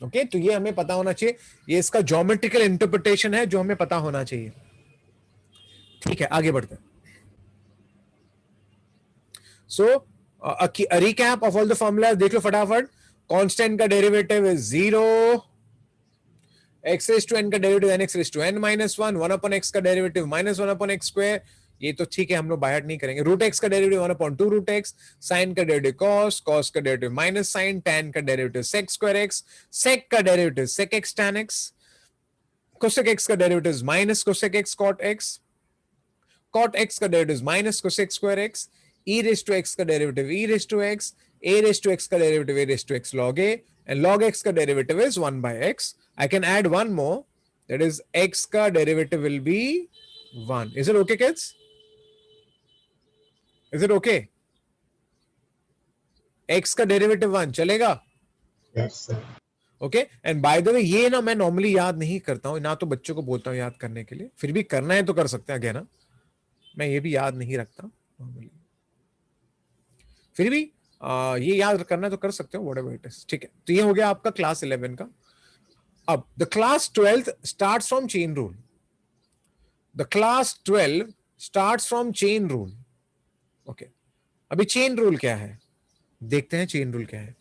Okay, तो ये हमें पता होना चाहिए. ये इसका ज्योमेट्रिकल इंटरप्रिटेशन है जो हमें पता होना चाहिए. ठीक है, आगे बढ़ते हैं. सो a recap of all the formulas देख लो फटाफट. कांस्टेंट का derivative is 0, x raised to n का derivative nx raised to n minus 1, 1 upon x का derivative minus 1 upon x square. ये तो ठीक है, हम लोग बाहर नहीं करेंगे. रूट x का derivative 1 upon 2 root x, sine का डेरिवेटिव cos, cos का डेरिवेटिव माइनस साइन, tan का derivative sec square x, sec का derivative sec x tan x, cosec x का derivative minus cosec x cot x, cot x का derivative minus cosec square x, e raised to x का derivative e raised to x, a raised to x का derivative a raised to x log a, and log x का derivative is 1 by x. I can add one more, that is x का derivative will be 1. Is it okay kids? Is it okay? x का derivative 1 चलेगा? Yes, sir. Okay, and by the way ये ना मैं normally याद नहीं करता हूं, ना तो बच्चों को बोलता हूं याद करने के लिए, फिर भी करना है तो कर सकते हैं. अगेन ना, मैं ये भी याद नहीं रखता नॉर्मली, फिर भी ये याद करना है तो कर सकते हो, व्हाटएवर इट इज. ठीक है, तो ये हो गया आपका क्लास 11 का. अब the class 12 starts from chain rule. The class 12 starts from chain rule. Okay, अभी चेन रूल क्या है देखते हैं. चेन रूल क्या है?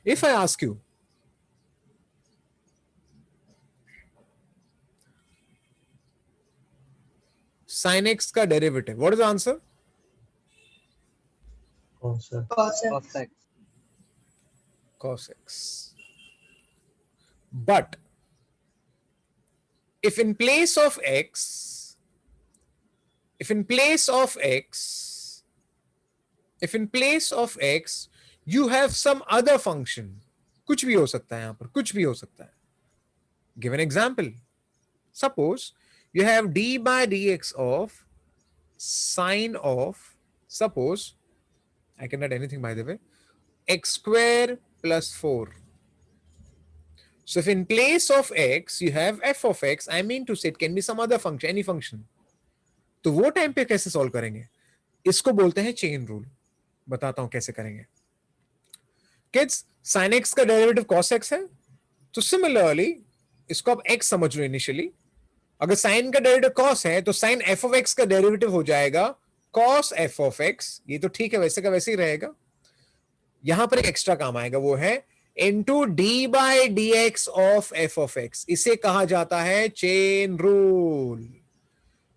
If I ask you sin x का derivative, what is the answer? Cos, sir. Cos x. But if in place of x, if in place of x you have some other function, कुछ भी हो सकता है यहां पर, कुछ भी हो सकता है. Give an example. Suppose you have d by dx of sine of, suppose I can add anything by the way, x square plus 4. So if in place of x you have f of x, I mean to say it can be some other function, any function. तो वो time पे कैसे solve करेंगे? इसको बोलते हैं chain rule. बताता हूं कैसे करेंगे. किड्स, sin x का डेरिवेटिव cos x है, तो सिमिलरली इसको आप x समझ लो इनिशियली. अगर sin का डेरिवेटिव cos है तो sin f of x का डेरिवेटिव हो जाएगा cos f of x, ये तो ठीक है, वैसे का वैसे ही रहेगा. यहां पर एक एक्स्ट्रा काम आएगा, वो है into d by d x of f of x. इसे कहा जाता है chain rule.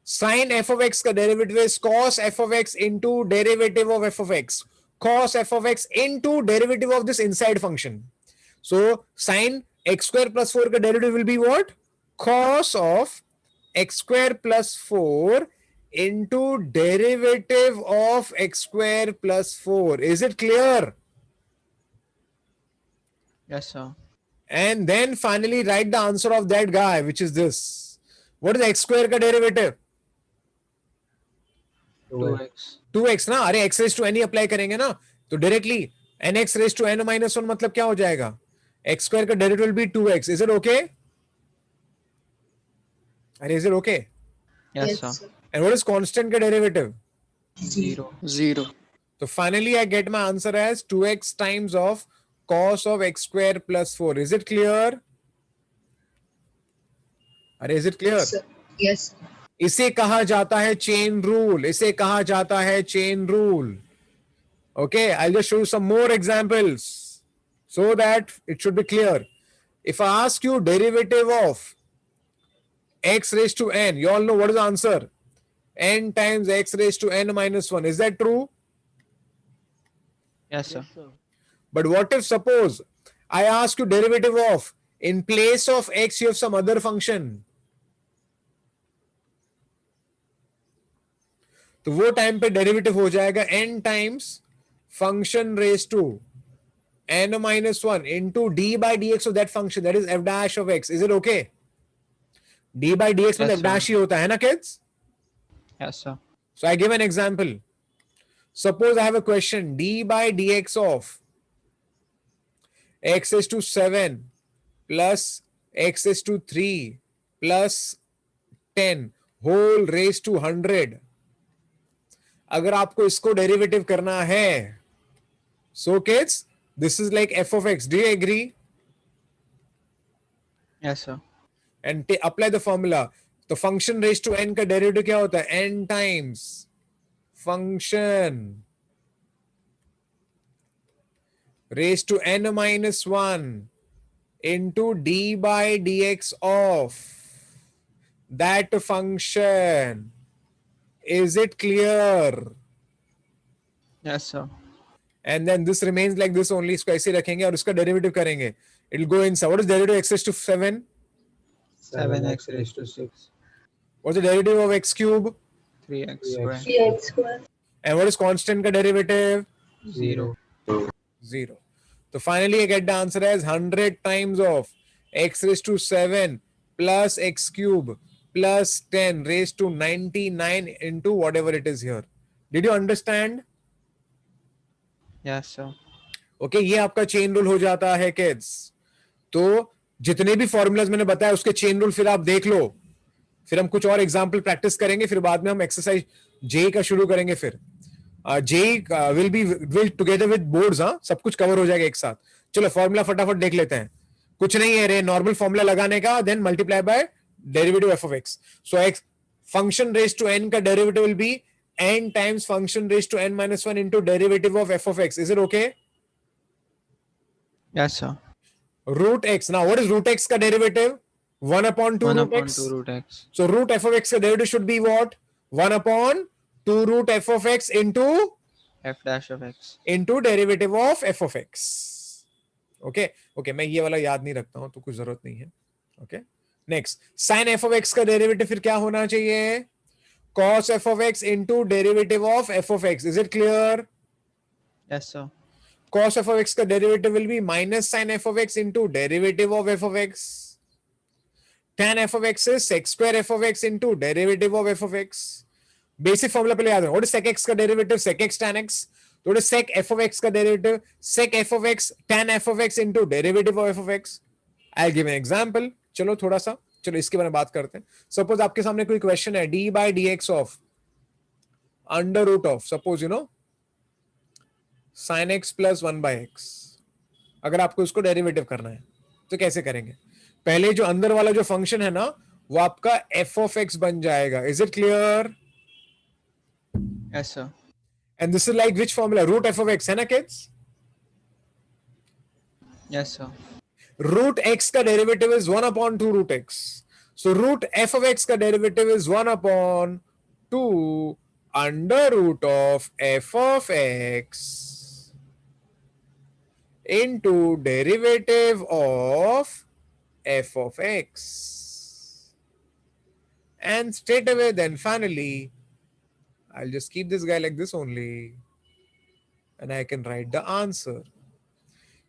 Sine f of x का derivative is cos f of x into derivative of f of x. Cos f of x into derivative of this inside function. So sin x square plus 4 का derivative will be what? Cos of x square plus 4 into derivative of x square plus 4. Is it clear? Yes, sir. And then finally write the answer of that guy, which is this. What is x square का derivative? 2x. 2x ना. अरे x raised to n he apply करेंगे ना, तो directly nx raised to n minus 1 मतलब क्या हो जाएगा? x square का derivative will be 2x. Is it okay? अरे is it okay? Yes, sir. And what is constant का derivative? 0. 0. So finally I get my answer as 2x times of cos of x square plus 4. Is it clear? अरे is it clear? Yes. इसे कहा जाता है chain rule. इसे कहा जाता है chain rule. Okay, I'll just show you some more examples so that it should be clear. If I ask you derivative of x raised to n, you all know what is the answer? N times x raised to n minus 1. Is that true? Yes, sir. Yes, sir. But what if suppose I ask you derivative of, in place of x you have some other function, तो वो time पे derivative हो जाएगा n times function raise to n minus 1 into d by dx of that function, that is f dash of x. Is it okay? d by dx में Yes, f dash ही होता है ना kids? Yes, sir. So I give an example. Suppose I have a question, d by dx of x is to 7 plus x is to 3 plus 10 whole raised to 100. अगर आपको इसको derivative करना है, so kids, this is like f of x. Do you agree? Yes, sir. And apply the formula. तो function raised to n का derivative क्या होता है? n times function raised to n minus 1 into d by dx of that function. Is it clear? Yes, sir. And then this remains like this only. इसको ऐसे रखेंगे और इसका derivative करेंगे. It will go inside. What is derivative of x raised to 7? 7x raised to 6. What's the derivative of x cube? 3x square. 3x square. And what is constant का derivative? 0. 0. So finally I get the answer as 100 times of x raised to 7 plus x cube plus 10 raised to 99 into whatever it is here. Did you understand? Yes, sir. Okay, ये आपका chain rule हो जाता है kids. तो जितने भी formulas मैंने बताया उसके चेन रूल फिर आप देख लो. फिर हम कुछ और एग्जाम्पल प्रैक्टिस करेंगे, फिर बाद में हम एक्सरसाइज जे का शुरू करेंगे. फिर जे विल टुगेदर विद बोर्ड्स. हाँ, सब कुछ कवर हो जाएगा एक साथ. चलो फॉर्मूला फटाफट देख लेते हैं. कुछ नहीं है रे, नॉर्मल फॉर्मूला लगाने का, then multiply by derivative f of x. So x function raise to n का derivative will be n times function raised to n minus 1 into derivative of f of x. Is it okay? Yes, sir. Root x. Now what is root x ka derivative? 1 upon 2 1 root upon x. 2 root x. So root f of x ka derivative should be what? 1 upon 2 root f of x into F dash of x. derivative of f of x. Okay. Okay, मैं ये वाला याद नहीं रखता हूं तो कुछ जरूरत नहीं है. Okay. Next, sin f of x का derivative फिर क्या होना चाहिए? Cos f of x into derivative of f of x. Is it clear? Yes, sir. Cos f of x का derivative will be minus sin f of x into derivative of f of x. Tan f of x is sec square f of x into derivative of f of x. Basic formula पहले याद रखो. What is sec x का derivative? Sec x tan x. तो what is sec f of x का derivative? Sec f of x tan f of x into derivative of f of x. I'll give an example. चलो थोड़ा सा, चलो इसके बारे में बात करते हैं. सपोज आपके सामने कोई क्वेश्चन है, d by d x of under root of suppose sine x plus 1 by x. अगर आपको इसको डेरिवेटिव करना है तो कैसे करेंगे? पहले जो अंदर वाला जो फंक्शन है ना, वो आपका एफ ऑफ एक्स बन जाएगा. Is it clear? Yes, sir. And this is like which formula? Root f of x, है ना kids? Yes, sir. Root x का derivative is 1 upon 2 root x. So root f of x का derivative is 1 upon 2 under root of f of x into derivative of f of x. And straight away then finally, I'll just keep this guy like this only. And I can write the answer.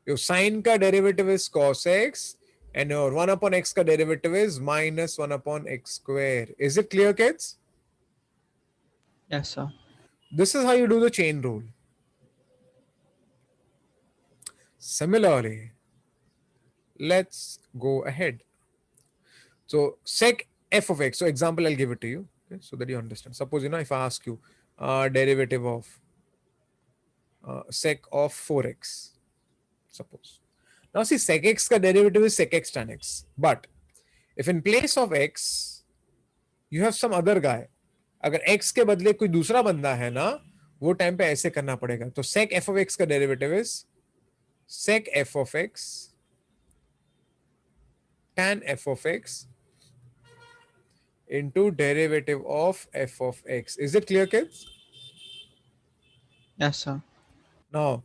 Your sine ka derivative is cos x and your 1 upon x ka derivative is minus 1 upon x square. Is it clear, kids? Yes, sir. This is how you do the chain rule. Similarly, let's go ahead. So sec f of x. So example, I'll give it to you, okay, so that you understand. Suppose, if I ask you derivative of sec of 4x. Suppose. Now see, sec x ka derivative is sec x tan x. But if in place of x, you have some other guy, अगर x के बदले कोई दूसरा बंदा है ना, वो time पे ऐसे करना पड़ेगा. तो sec f of x का derivative is sec f of x tan f of x into derivative of f of x. Is it clear, kids? Yes, sir. Now,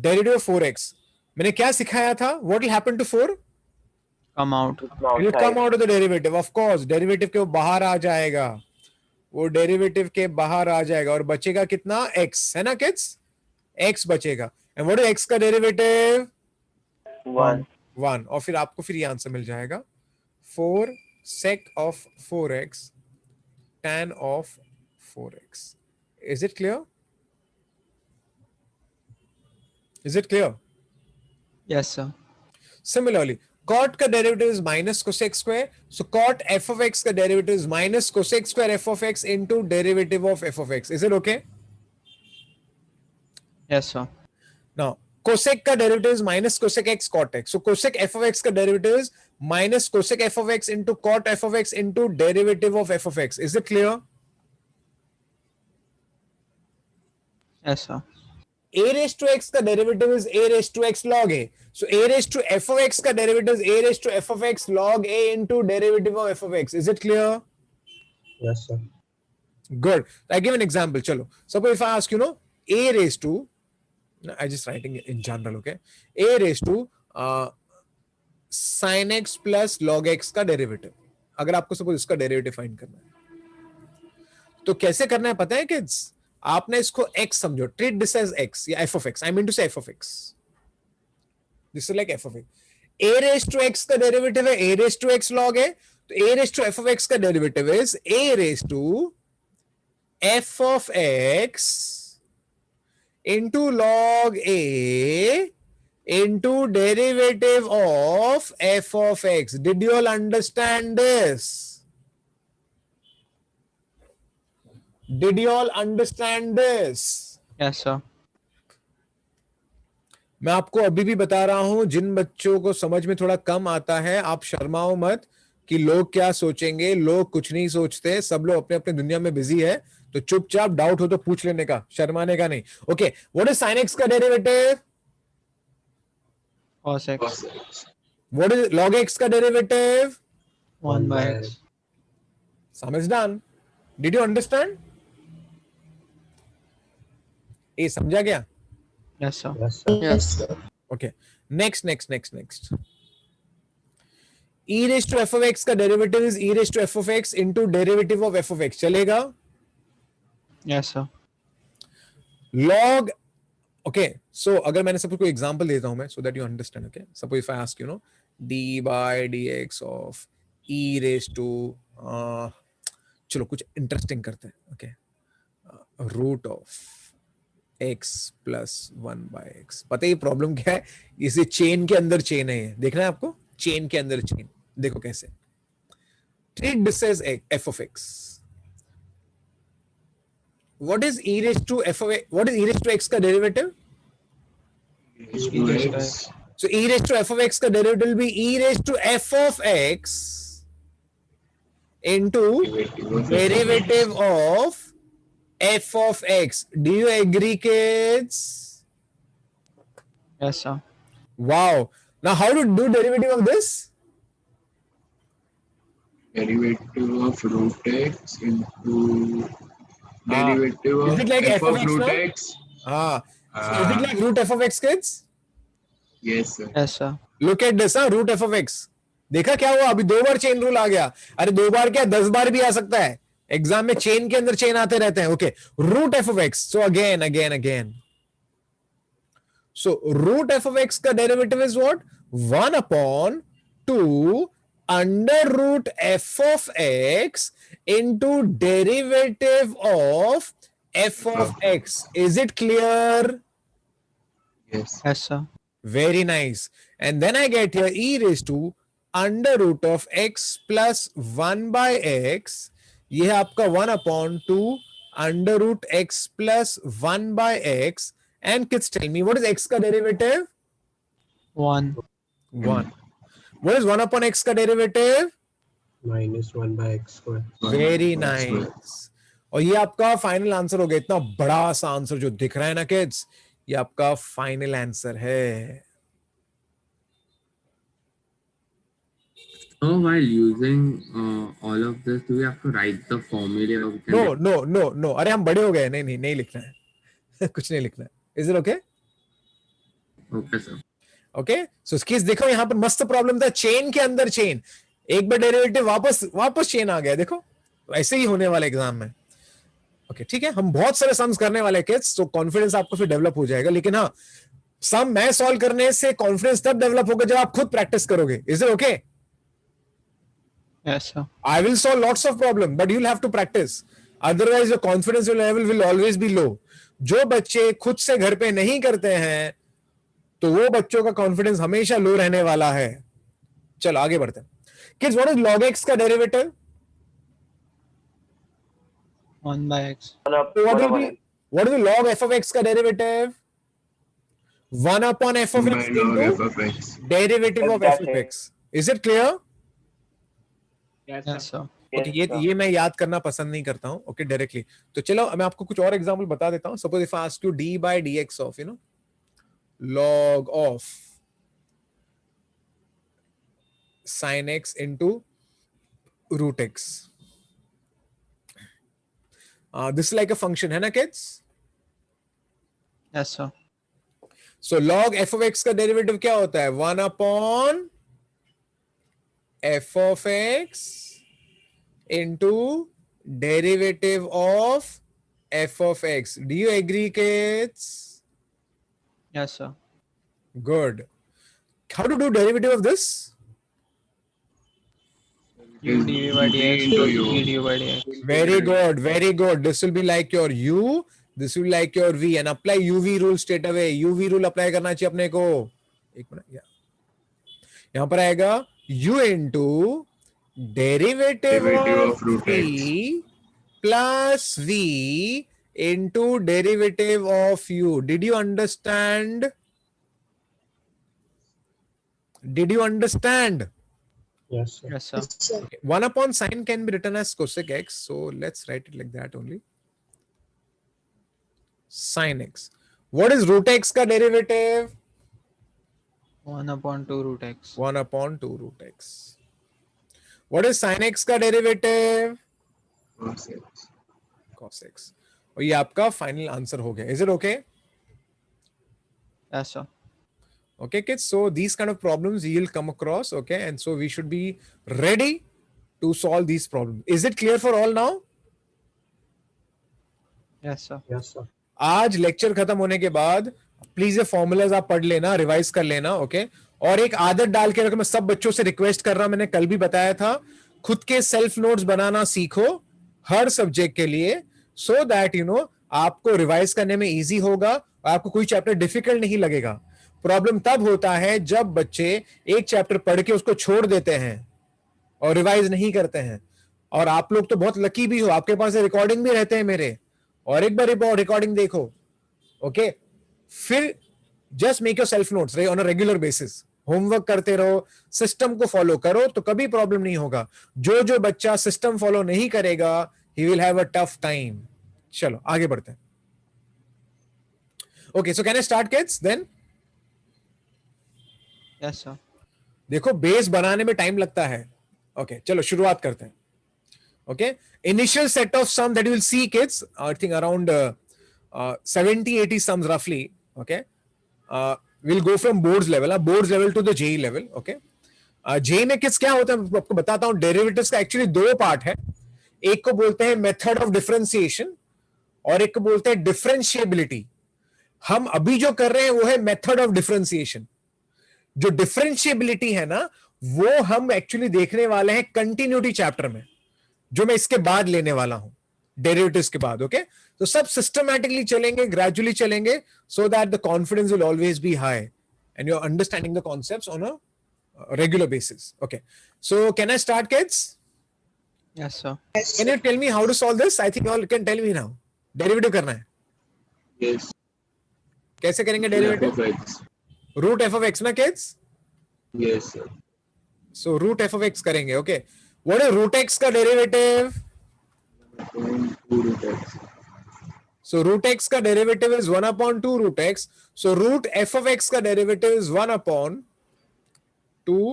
derivative of 4x. मैंने क्या सिखाया था? What will happen to 4? Come out. It will come out of the derivative. Of course, derivative के वो बाहर आ जाएगा. वो derivative के बाहर आ जाएगा और बचेगा कितना? x, है ना kids? x बचेगा. And what is x का derivative? 1. 1. और फिर आपको फिर ये आंसर मिल जाएगा. 4 sec of 4x tan of 4x. Is it clear? Is it clear? Yes, sir. Similarly, cot का derivative is minus cosec square. So cot f of x का derivative is minus cosec square f of x into derivative of f of x. Is it okay? Yes, sir. Now, cosec का derivative is minus cosec x cot x. So cosec f of x का derivative is minus cosec f of x into cot f of x into derivative of f of x. Is it clear? Yes, sir. A raised to x का derivative is a raised to x log a. So a raised to f of x का derivative is a raised to f of x log a into derivative of f of x. Is it clear? Yes, sir. Good. I give an example. Chalo. Suppose if I ask, a raised to, I'm just writing it in general, okay? A raised to sin x plus log x का derivative. अगर आपको suppose इसका derivative find करना है, तो कैसे करना है पता है kids? आपने इसको x समझो. Treat this as x या f of x. I mean to say f of x. This is like f of x. A raised to x का derivative है a raised to x log a. तो a raised to f of x का derivative is a raised to f of x into log a into derivative of f of x. Did you all understand this? Did you all understand this? Yes, sir. मैं आपको अभी भी बता रहा हूं, जिन बच्चों को समझ में थोड़ा कम आता है, आप शर्माओ मत कि लोग क्या सोचेंगे. लोग कुछ नहीं सोचते, सब लोग अपने अपने दुनिया में बिजी है. तो चुपचाप डाउट हो तो पूछ लेने का, शर्माने का नहीं. Okay, what is sin x का derivative? Cos x. Cos x. What is log x का derivative? 1 by x. Sum is done. Did you understand? ये समझा गया? Yes, sir. Yes, sir. Yes. Okay. Next. E raised to f of x का derivative is e raised to f of x into derivative of f of x. चलेगा? Yes, sir. Log. Okay. So अगर मैंने सबको कोई example देता हूं मैं, so that you understand. Okay. Suppose if I ask d by dx of e raised to चलो कुछ इंटरेस्टिंग करते हैं. Okay. Root of x plus 1 by x. पता है प्रॉब्लम क्या है? इसे चेन के अंदर चेन है. देखना है आपको? चेन के अंदर चेन. देखो कैसे. Treat this as f of x. What is e raised to f of x? What is e raised to x का derivative? X. So e raised to f of x का derivative will be e raised to f of x into derivative of f of x. Do you agree, kids? Yes, sir. Wow. Now, how to do derivative of this? Derivative of root x into derivative Is of it like f of x root now? x. So is it like root f of x, kids? Yes, sir. Yes, sir. Look at this, root f of x. देखा क्या हुआ? अभी 2 बार chain rule आ गया. अरे 2 बार क्या, 10 बार भी आ सकता है. एग्जाम में चेन के अंदर चेन आते रहते हैं. Okay, root f of x. So again. So root f of x का डेरिवेटिव इज व्हाट? 1 upon 2 under root f of x into derivative of f of x. Is it clear? Yes. Yes, sir. Very nice. And then I get here e raised to under root of x plus 1 by x. ये है आपका 1 upon 2 under root x plus 1 by x. And kids, tell me, what is x का derivative? 1. 1. What is 1 upon x का derivative? minus 1 by x square. Very nice. और ये आपका final answer हो गया. इतना बड़ा सा आंसर जो दिख रहा है ना किड्स, ये आपका फाइनल आंसर है. So while using all of this, do we have to write the formula? No. अरे हम बड़े हो गए. नहीं लिखना है. कुछ नहीं लिखना है. Is it okay? Okay, sir. Okay. So case देखो, यहाँ पर मस्त प्रॉब्लम था. चेन के अंदर चेन, एक बार डेरिवेटिव वापस चेन आ गया. देखो ऐसे ही होने वाला एग्जाम में. ओके, ठीक है. हम बहुत सारे सम्स करने वाले किड्स, तो कॉन्फिडेंस आपको फिर डेवलप हो जाएगा. लेकिन हाँ, सम मैं सॉल्व करने से कॉन्फिडेंस तब डेवलप होगा जब आप खुद प्रैक्टिस करोगे. Is it okay? Yes, sir. I will solve lots of problem, but you'll have to practice. Otherwise, your confidence level will always be low. जो बच्चे खुद से घर पे नहीं करते हैं, तो वो बच्चों का कॉन्फिडेंस हमेशा लो रहने वाला है. चलो आगे बढ़ते हैं. Kids, what is log x का derivative? 1 by x. What is the log f of x का derivative? 1 upon f of By x log f into of x. derivative of f of x. Is it clear? Yes, sir. Okay, ये मैं याद करना पसंद नहीं करता हूं. Okay, directly. तो चलो मैं आपको कुछ और एग्जांपल बता देता हूं. Suppose if I ask you d by dx of log of sin x into root x. This is like a function, है ना kids? Yes, sir. So log f of x का डेरिवेटिव क्या होता है? 1 upon f of x into derivative of f of x. Do you agree, kids? Yes, sir. Good. How to do derivative of this? U dv by dx into plus u. v dv by dx. Very good. This will be like your u, this will be like your v, and apply uv rule straight away. uv rule apply करना चाहिए अपने को. एक minute, यहाँ पर आएगा u into derivative of root v plus v into derivative of u. Did you understand? Yes, sir. Yes, sir. Okay. 1 upon sin can be written as cosec x, so let's write it like that only. Sin x. What is root x का derivative? 1 upon 2 root x. 1 upon 2 root x. What is sin x का derivative? Cos x. Cos x. और ये आपका final answer हो गया. Is it okay? Yes, sir. Okay, kids. So these kind of problems you'll come across. Okay, and so we should be ready to solve these problems. Is it clear for all now? Yes, sir. Yes, sir. आज lecture खत्म होने के बाद please ये formulas आप पढ़ लेना, revise कर लेना. ओके, और एक आदत डाल के रखो. मैं सब बच्चों से रिक्वेस्ट कर रहा हूं, मैंने कल भी बताया था, खुद के सेल्फ नोट्स बनाना सीखो हर सब्जेक्ट के लिए, सो दैट आपको रिवाइज करने में इजी होगा और आपको कोई चैप्टर डिफिकल्ट नहीं लगेगा. प्रॉब्लम तब होता है जब बच्चे एक चैप्टर पढ़ के उसको छोड़ देते हैं और रिवाइज नहीं करते हैं. और आप लोग तो बहुत लकी भी हो, आपके पास रिकॉर्डिंग भी रहते हैं मेरे, और एक बार रिकॉर्डिंग देखो. ओके, फिर just make your self notes on a regular basis. Homework करते रहो, सिस्टम को फॉलो करो, तो कभी प्रॉब्लम नहीं होगा. जो बच्चा सिस्टम फॉलो नहीं करेगा, he will have a tough time. चलो आगे बढ़ते हैं. Okay, so can I start kids then? Yes, sir. देखो बेस बनाने में टाइम लगता है. ओके चलो शुरुआत करते हैं. Okay initial set of sum that you will see kids I think around 70-80 sums roughly. Okay we'll go from boards level to the JEE level. Okay JEE में किड्स क्या होता है आपको बताता हूं. डेरिवेटिव्स का एक्चुअली दो पार्ट है. एक को बोलते हैं मेथड ऑफ डिफरेंशिएशन और एक को बोलते हैं डिफरेंशिएबिलिटी. हम अभी जो कर रहे हैं वो है मेथड ऑफ डिफरेंशिएशन. जो डिफरेंशिएबिलिटी है ना वो हम एक्चुअली देखने वाले हैं कंटिन्यूटी चैप्टर में, जो मैं इसके बाद लेने वाला हूं डेरिवेटिव्स के बाद. ओके तो सब सिस्टमैटिकली चलेंगे, ग्रेजुअली चलेंगे, so that the confidence will always be high and you are understanding the concepts on a regular basis. Okay so can I start kids? Yes, sir. Can you tell me how to solve this? I think all can tell me now. Derivative करना है. Yes. कैसे करेंगे F derivative? of x. Root f of x ना kids? Yes, sir. So root f of x करेंगे. Okay what is root x का derivative? 2 root x. So root x का derivative is 1/2 root x. So root f of x का derivative is 1/2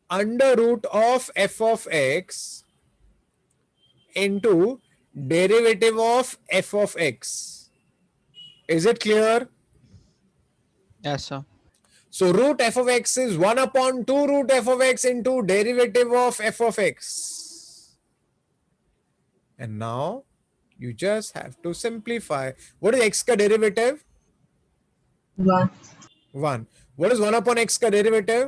under root of f of x into derivative of f of x. Is it clear? Yes, sir. So root f of x is 1/2 root f of x into derivative of f of x. And now you just have to simplify. What is x ka derivative? 1. 1. What is 1/x ka derivative?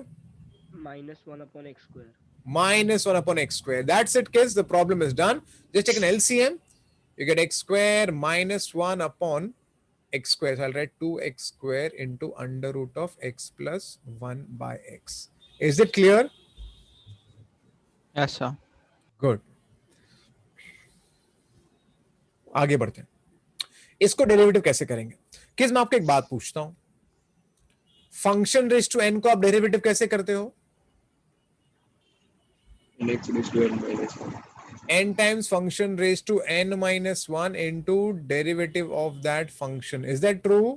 -1/x square. -1/x square. That's it, kids. The problem is done. Just take an LCM. You get x square minus 1/x square. So I'll write 2x square into under root of x plus 1 by x. Is it clear? Yes, sir. Good. आगे बढ़ते हैं. इसको derivative कैसे करेंगे? किस मैं आपको एक बात पूछता हूं. फंक्शन रेज टू n को आप डेरिवेटिव कैसे करते हो? X raised to n minus 1. n times function raised to n minus 1 into derivative of that function. Is that true?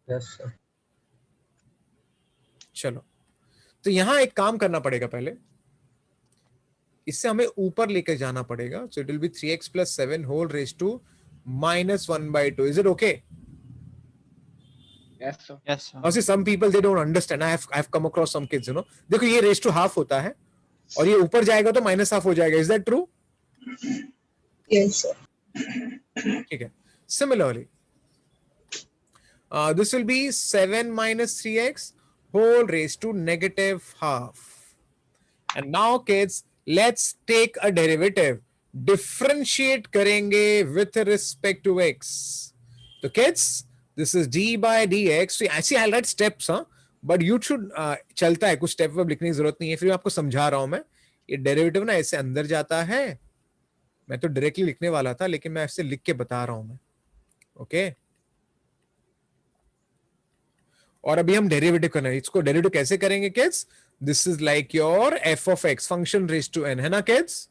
Yes, sir. चलो तो यहां एक काम करना पड़ेगा. पहले इससे हमें ऊपर लेकर जाना पड़ेगा. So it will be 3x plus 7 whole raised to -1/2. Is it okay? Yes, sir. Yes, sir. Now see, some people they don't understand. I have come across some kids, you know. देखो ये raised to half होता है और ये ऊपर जाएगा तो -1/2 हो जाएगा. Is that true? Yes, sir. ठीक है. Similarly, this will be 7 minus 3x whole raised to -half. And now kids, let's take a derivative. Differentiate करेंगे with respect to x. तो kids, this is d by dx. So actually I'll write steps, huh? But you should चलता है, कुछ step लिखने की जरूरत नहीं है. फिर मैं आपको समझा रहा हूं. मैं ये डेरिवेटिव ना ऐसे अंदर जाता है. मैं तो डायरेक्टली लिखने वाला था लेकिन मैं ऐसे लिख के बता रहा हूं मैं. ओके और अभी हम डेरिवेटिव करना है. इसको डेरिवेटिव कैसे करेंगे kids? This is like your f of x function raised to n, है ना kids?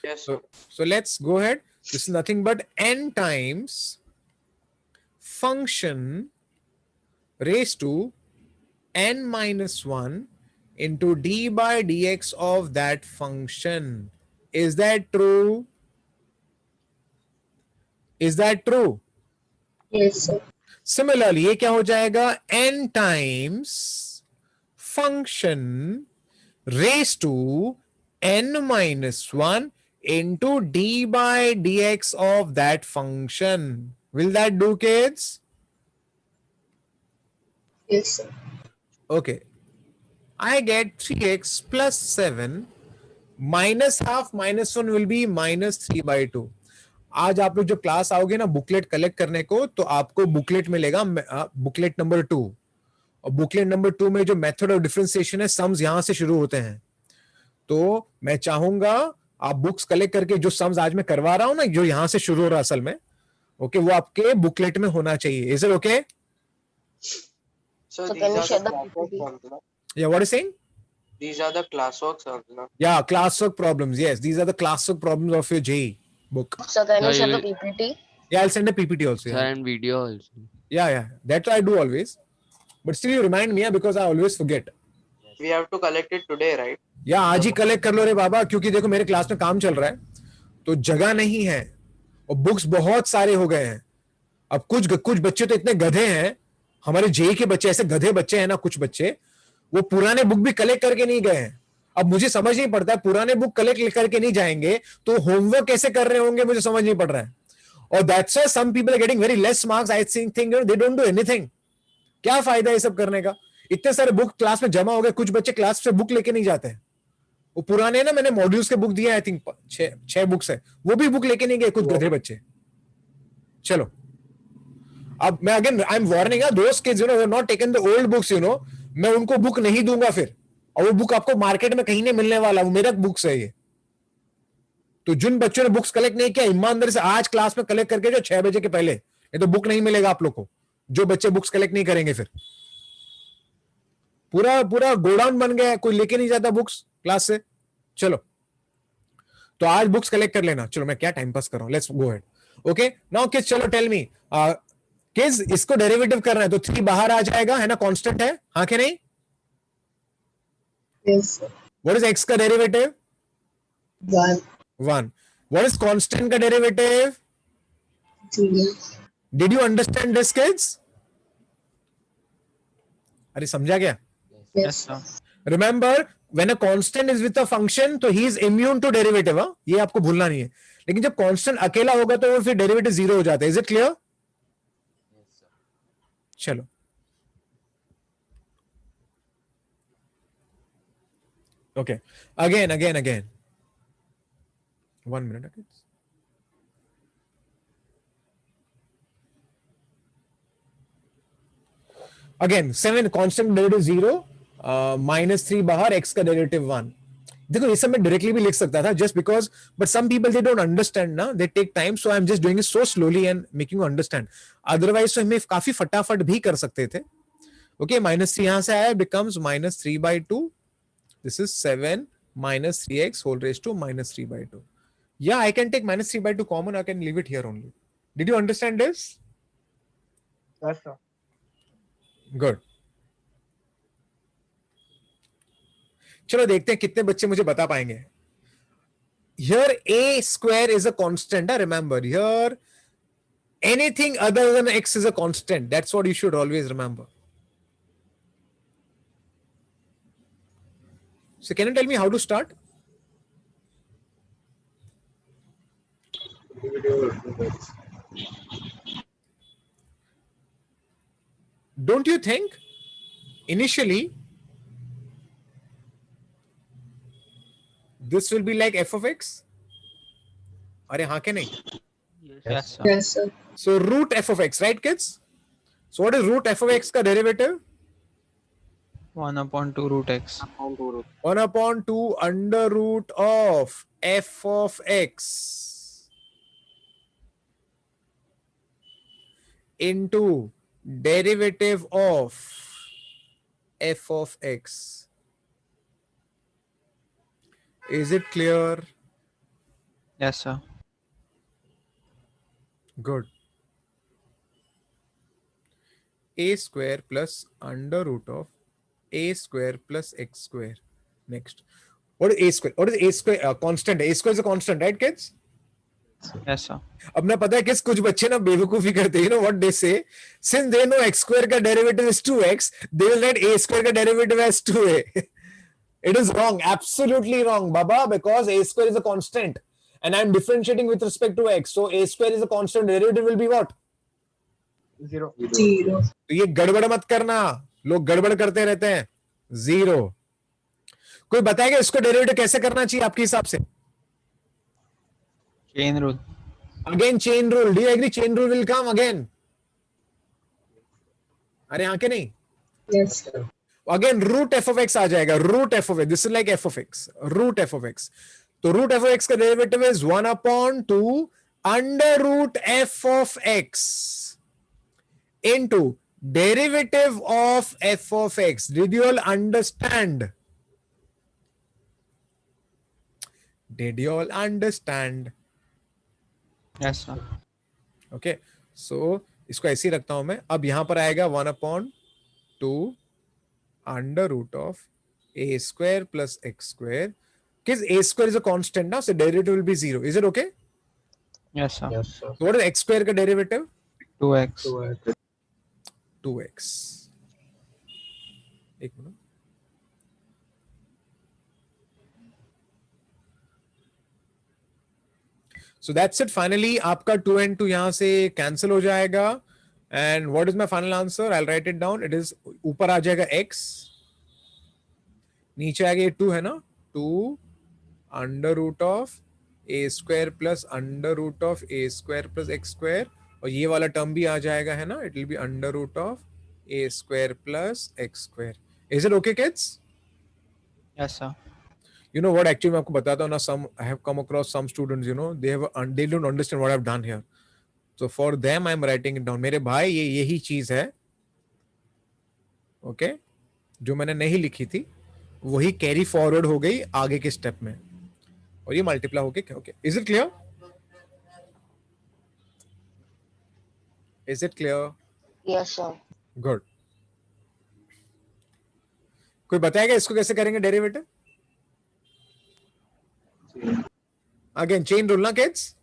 Yes, So let's go ahead. This is nothing but n times function raised to n minus 1 into d by dx of that function. Is that true? Is that true? Yes, sir. Similarly, ये क्या हो जाएगा? n times function raised to n minus 1 into d by dx of that function. Will that do, kids? Yes, sir. Okay. I get 3x plus 7 minus half minus 1 will be -3/2. आज आप लोग जब class आओगे ना booklet collect करने को, तो आपको बुकलेट मिलेगा, बुकलेट नंबर 2. और बुकलेट नंबर 2 में जो मेथड ऑफ डिफरेंशिएशन है, सम्स यहां से शुरू होते हैं. तो मैं चाहूंगा आप बुक्स कलेक्ट करके जो सम्स आज मैं करवा रहा हूं ना, जो यहां से शुरू हो रहा असल में, ओके, वो आपके बुकलेट में होना चाहिए. Is it okay? So can you share the PPT? Yeah, what is saying? These are the classwork, sir. Yeah, classwork problems. Yes, these are the classwork problems of your JEE book. So can you Sir, share you the PPT? Yeah, I'll send a PPT also. sir, Yeah, and video also. yeah. That I do always. But still you remind me because I always forget. We have to collect it today, right? या आज ही collect कर लो रे बाबा, क्योंकि देखो मेरे class में काम चल रहा है तो जगह नहीं है और बुक्स बहुत सारे हो गए हैं. अब कुछ बच्चे तो इतने गधे हैं, हमारे जेई के बच्चे ऐसे गधे बच्चे हैं ना, कुछ बच्चे वो पुराने बुक भी कलेक्ट करके नहीं गए हैं. अब मुझे समझ नहीं पड़ता है, पुराने बुक कलेक्ट करके नहीं जाएंगे तो होमवर्क कैसे कर रहे होंगे, मुझे समझ नहीं पड़ रहा है. और that's why some people are getting very less marks. I think they don't do anything. क्या फायदा ये सब करने का? इतने सारे बुक क्लास में जमा हो गए, कुछ बच्चे क्लास से बुक लेके नहीं जाते हैं. वो पुराने ना, मैंने मॉड्यूल्स के बुक दिए, आई थिंक 6 बुक्स है, वो भी बुक लेके नहीं गए कुछ गधे बच्चे. चलो अब मैं again I am warning those kids not taken the old books, मैं उनको बुक नहीं दूंगा फिर. और वो बुक आपको मार्केट में कहीं नहीं मिलने वाला, वो मेरा बुक्स है ये. तो जिन बच्चों ने बुक्स कलेक्ट नहीं किया, ईमानदारी से आज क्लास में कलेक्ट करके जो 6 बजे के पहले, ये तो बुक नहीं मिलेगा आप लोग को. जो बच्चे बुक्स कलेक्ट नहीं करेंगे फिर पूरा गोडाउन बन गया है, कोई लेके नहीं जाता बुक्स क्लास से. चलो तो आज बुक्स कलेक्ट कर लेना. चलो मैं क्या टाइम पास कर रहा हूं, let's go ahead. Okay now kids, चलो टेल मी किड्स, इसको डेरिवेटिव करना है तो 3 बाहर आ जाएगा, है ना, कांस्टेंट है, हाँ कि नहीं? Yes, sir. What is x का डेरिवेटिव? 1, 1. व्हाट इज कांस्टेंट का derivative? 0. Did you understand this kids? अरे समझा क्या? Yes, Yes, sir. Remember when a constant is with a function तो he is immune to derivative. ये आपको भूलना नहीं है. लेकिन जब कांस्टेंट अकेला होगा तो वो फिर डेरिवेटिव 0 हो जाता है. Is it clear? चलो okay, again 1 minute. Again 7 constant derivative 0, -3 बाहर, x का डेरिवेटिव 1. देखो ये सब मैं डायरेक्टली भी लिख सकता था just because, but some people they don't understand ना, they take time, so I am just doing it so slowly and making you understand. Otherwise तो हमें काफी फटाफट भी कर सकते थे. ओके -3 यहां से आया, becomes -3/2. This is 7 - 3x whole raise to -3/2. या I can take -3/2 common, I can leave it here only. Did you understand this? Yes, sir. Good. चलो देखते हैं कितने बच्चे मुझे बता पाएंगे. Here a square is a constant. Remember, here anything other than x is a constant. That's what you should always remember. So can you tell me how to start? Don't you think initially this will be like f of x? अरे हाँ के नहीं? Yes. Yes, sir. Yes, sir. So root f of x, right kids? So what is root f of x का derivative? 1/2 root x. 1/2 under root of f of x into derivative of f of x. Is it clear? Yes, sir. Good. A square plus under root of a square plus x square. Next. What is a square? What is a square? Constant. A square is a constant, right, kids? Yes, sir. अब ना पता है किस कुछ बच्चे ना बेवकूफी करते हैं, what they say, since they know x square का derivative is 2x, they will write a square का derivative as 2a. It is wrong, absolutely wrong, Baba, because a square is a constant and I am differentiating with respect to x. So a square is a constant, derivative will be what? 0. 0. तो ये गड़बड़ मत करना, लोग गड़बड़ करते रहते हैं. 0. कोई बताएगा इसको डेरिवेटिव कैसे करना चाहिए आपके हिसाब से? Chain rule. Again chain rule. Do you agree chain rule will come again? अरे हाँ के नहीं? Yes, sir. Again root f of x आ जाएगा. Root f of x. This is like f of x. Root f of x. तो root f of x का derivative is 1/2 under root f of x into derivative of f of x. Did you all understand? Did you all understand? Yes, sir. Okay, so इसको ऐसे ही रखता हूं मैं. अब यहां पर आएगा 1/2 under root of a square plus x square. Because a square is a constant now, so derivative will be 0. Is it okay? Yes, sir. Yes, sir. So what is x square का derivative? 2x. 2x. 2x. एक minute. So that's it. Finally, आपका 2 and 2 यहाँ से cancel हो जाएगा. And what is my final answer? I'll write it down. It is ऊपर आ जाएगा x. नीचे आ गया 2 है ना? 2 under root of a square plus under root of a square plus x square. और ये वाला टर्म भी आ जाएगा है ना? It will be under root of a square plus x square. Is it okay, kids? Yes, sir. You know what? Actually, मैं आपको बताता हूँ ना. I have come across some students. You know, they don't understand what I've done here. So for them, I'm writing it down. मेरे भाई ये यही चीज है. Okay? जो मैंने नहीं लिखी थी, वही कैरी फॉरवर्ड हो गई आगे के स्टेप में. और ये मल्टीप्लाई होके okay. Is it clear? Is it clear? Yes, sir. Good. कोई बताएगा इसको कैसे करेंगे डेरिवेटिव? Again, chain rule ना kids?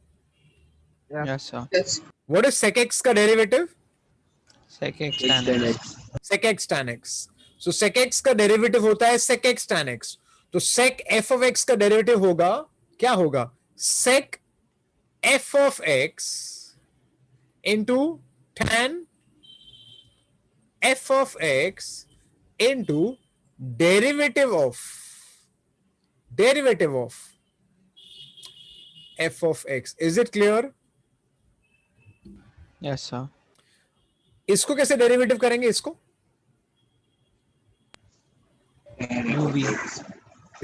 Yes, sir. Yes. What is sec x का derivative? Sec x tan x. Sec x tan x. So sec x का derivative होता है sec x tan x. तो sec f of x का derivative होगा, क्या होगा? Sec f of x into tan f of x into derivative of f of x. Is it clear? Yes, sir. इसको कैसे डेरिवेटिव करेंगे इसको?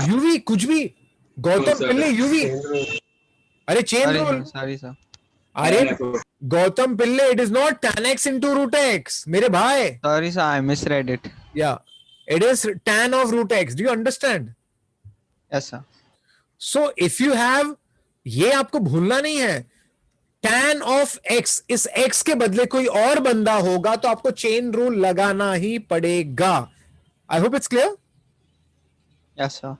यूवी कुछ भी. गौतम पिल्ले यूवी. अरे चेन रूल. Sorry, sir. अरे Gautam Pillai, it is not tan x into root x. मेरे भाई. Sorry, sir. I misread it. Yeah, it is tan of root x. Do you understand? Yes, sir. So if you have, ये आपको भूलना नहीं है. tan of x, इस x के बदले कोई और बंदा होगा तो आपको चेन रूल लगाना ही पड़ेगा. I hope it's clear. Yes, sir.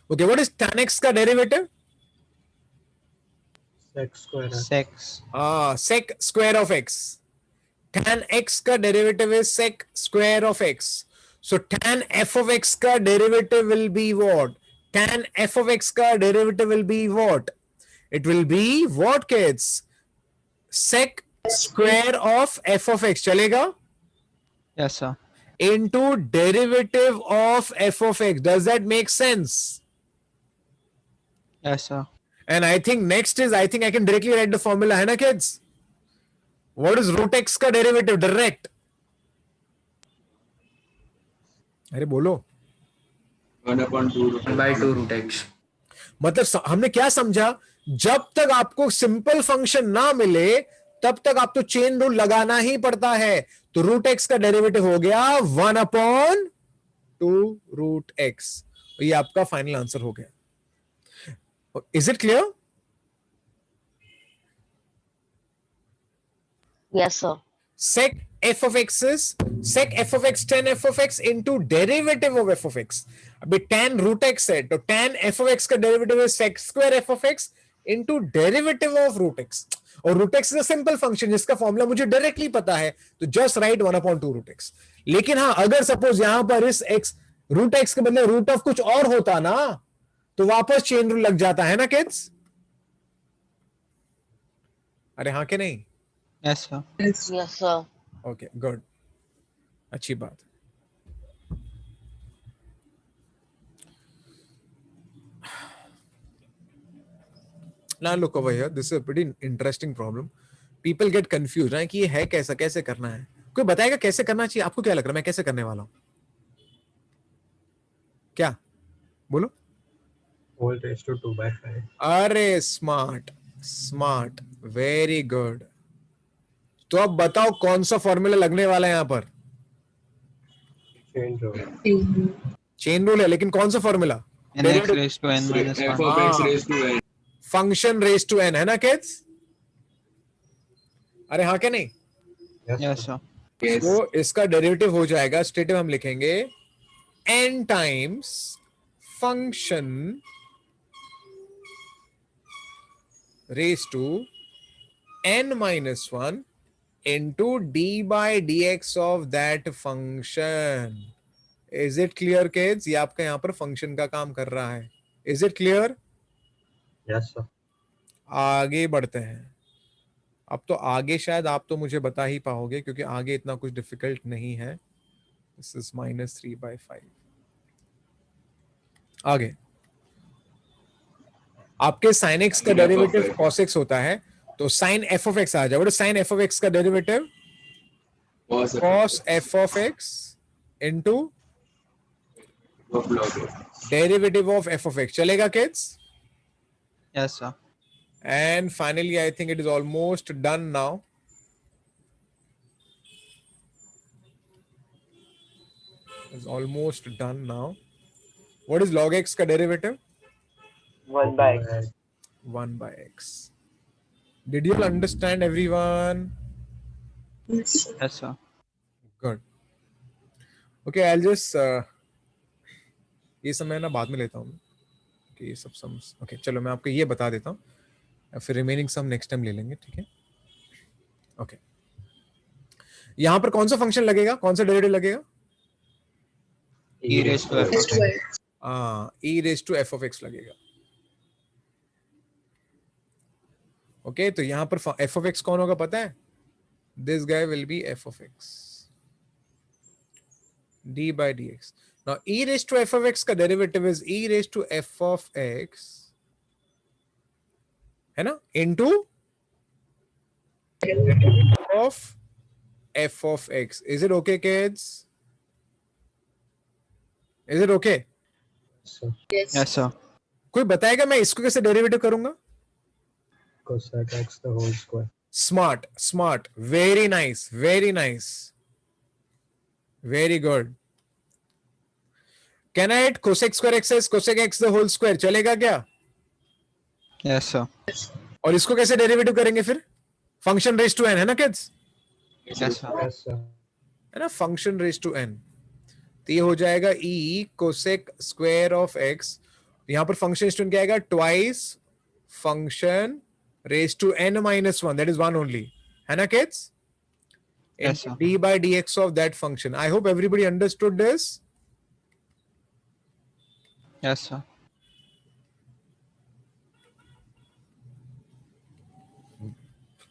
Okay, what is tan x का derivative? Sec square. Sec square of x. Tan x का derivative is sec square of x. So tan f of x का derivative will be what? Tan f of x का derivative will be what? It will be what, kids? Sec square of f of x. चलेगा? Yes, sir. Into derivative of f of x. Does that make sense? Yes, sir. And I think next is, I think I can directly write the formula, है ना kids? What is root x का derivative? Direct. अरे बोलो. 1/2 root x. मतलब हमने क्या समझा? जब तक आपको सिंपल फंक्शन ना मिले तब तक आपको चेन रूल लगाना ही पड़ता है. तो रूट एक्स का डेरिवेटिव हो गया 1/2 रूट एक्स. ये आपका फाइनल आंसर हो गया. Is it clear? Yes, sir. Sec f of x is sec f of x tan f of x into derivative of f of x. अभी tan root x है तो tan f of x का derivative है sec square f of x into derivative of root x. और root x is a simple function जिसका formula मुझे directly पता है, तो जस्ट राइट 1/2 root x. लेकिन हाँ, अगर सपोज यहां पर इस x रूट x के बदले रूट ऑफ कुछ और होता ना तो वापस चेन रूल लग जाता है ना किड्स? अरे हाँ के नहीं? Yes, sir. Yes, sir. Okay good. अच्छी बात. Now look over here. This is a pretty interesting problem. People get confused. कि ये है कैसा, कैसे करना है? कोई बताएगा कैसे करना चाहिए? आपको क्या लग रहा है मैं कैसे करने वाला हूं? क्या बोलो? Whole raised to 2/5. अरे स्मार्ट स्मार्ट, वेरी गुड. तो अब बताओ कौन सा फॉर्मूला लगने वाला है यहां पर? Chain rule. Chain rule. Chain rule है, लेकिन कौन सा formula? N x raised to n minus 1. f of x raised to n. Function raise to n, है ना किड्स? अरे हाँ क्या नहीं? Yes, sir. Yes. तो इसका डेरिवेटिव हो जाएगा, स्टेटिव हम लिखेंगे n times function raise to n minus 1 into d by dx of that function. Is it clear kids? ये आपका यहाँ पर फंक्शन का काम कर रहा है. Is it clear? Yes, sir. आगे बढ़ते हैं. अब तो आगे शायद आप तो मुझे बता ही पाओगे क्योंकि आगे इतना कुछ डिफिकल्ट नहीं है. This is -3/5. आगे आपके sin x का डेरिवेटिव cos x होता है, तो sin f of x आ जाए. What is sin f of x का derivative? Cos f of x into derivative of f of x. चलेगा kids? Yes, sir. And finally, I think it is almost done now. It's almost done now. What is log x का derivative? 1 by x. 1 by x. Did you all understand, everyone? Yes, sir. Yes, sir. Good. Okay, I'll just ये सब मैं ना बाद में लेता हूँ कि ये सब सम्स. ओके चलो मैं आपको ये बता देता हूँ, फिर रिमेनिंग सम नेक्स्ट टाइम ले लेंगे. ठीक है? ओके. यहाँ पर कौन सा फंक्शन लगेगा, कौन सा डेरिवेटिव लगेगा? E raised to f of x. X2. e raised to f of x लगेगा. ओके तो यहाँ पर f of x कौन होगा पता है? This guy will be f of x. d by dx. Now e raised to f of x का derivative is e raised to f of x, है ना, into of f of x. Is it okay kids? Is it okay? So Yes. Yes, sir. कोई बताएगा मैं इसको कैसे derivative करूंगा? cosec x the whole square. Smart, smart, very nice, very nice, very good. Can I add cosec square x as cosec x the whole square? चलेगा क्या? Yes, sir. और इसको कैसे डेरिवेटिव करेंगे फिर? फंक्शन रेज टू n, है ना kids? Yes, sir. Yes, sir. है ना, फंक्शन रेज टू n. तो ये हो जाएगा e cosec square of x. यहाँ पर फंक्शन स्टूडेंट क्या आएगा? Twice function raise to n minus 1, that is 1 only, है ना kids? Yes, sir. d by dx of that function. I hope everybody understood this. Yes, sir.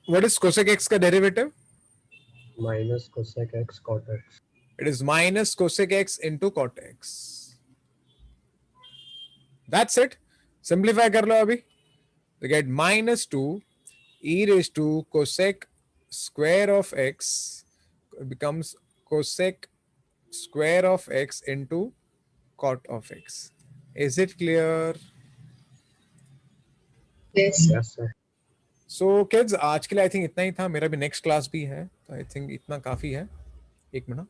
What is cosec x का derivative? Minus cosec x cot x. It is minus cosec x into cot x. That's it. Simplify कर लो अभी. To get minus 2 e raised to cosec square of x becomes cosec square of x into cot of x. Is it clear? Yes. Yes, sir. So kids, आज के लिए I think इतना ही था. मेरा भी next class भी है, तो I think इतना काफी है. एक मिनट.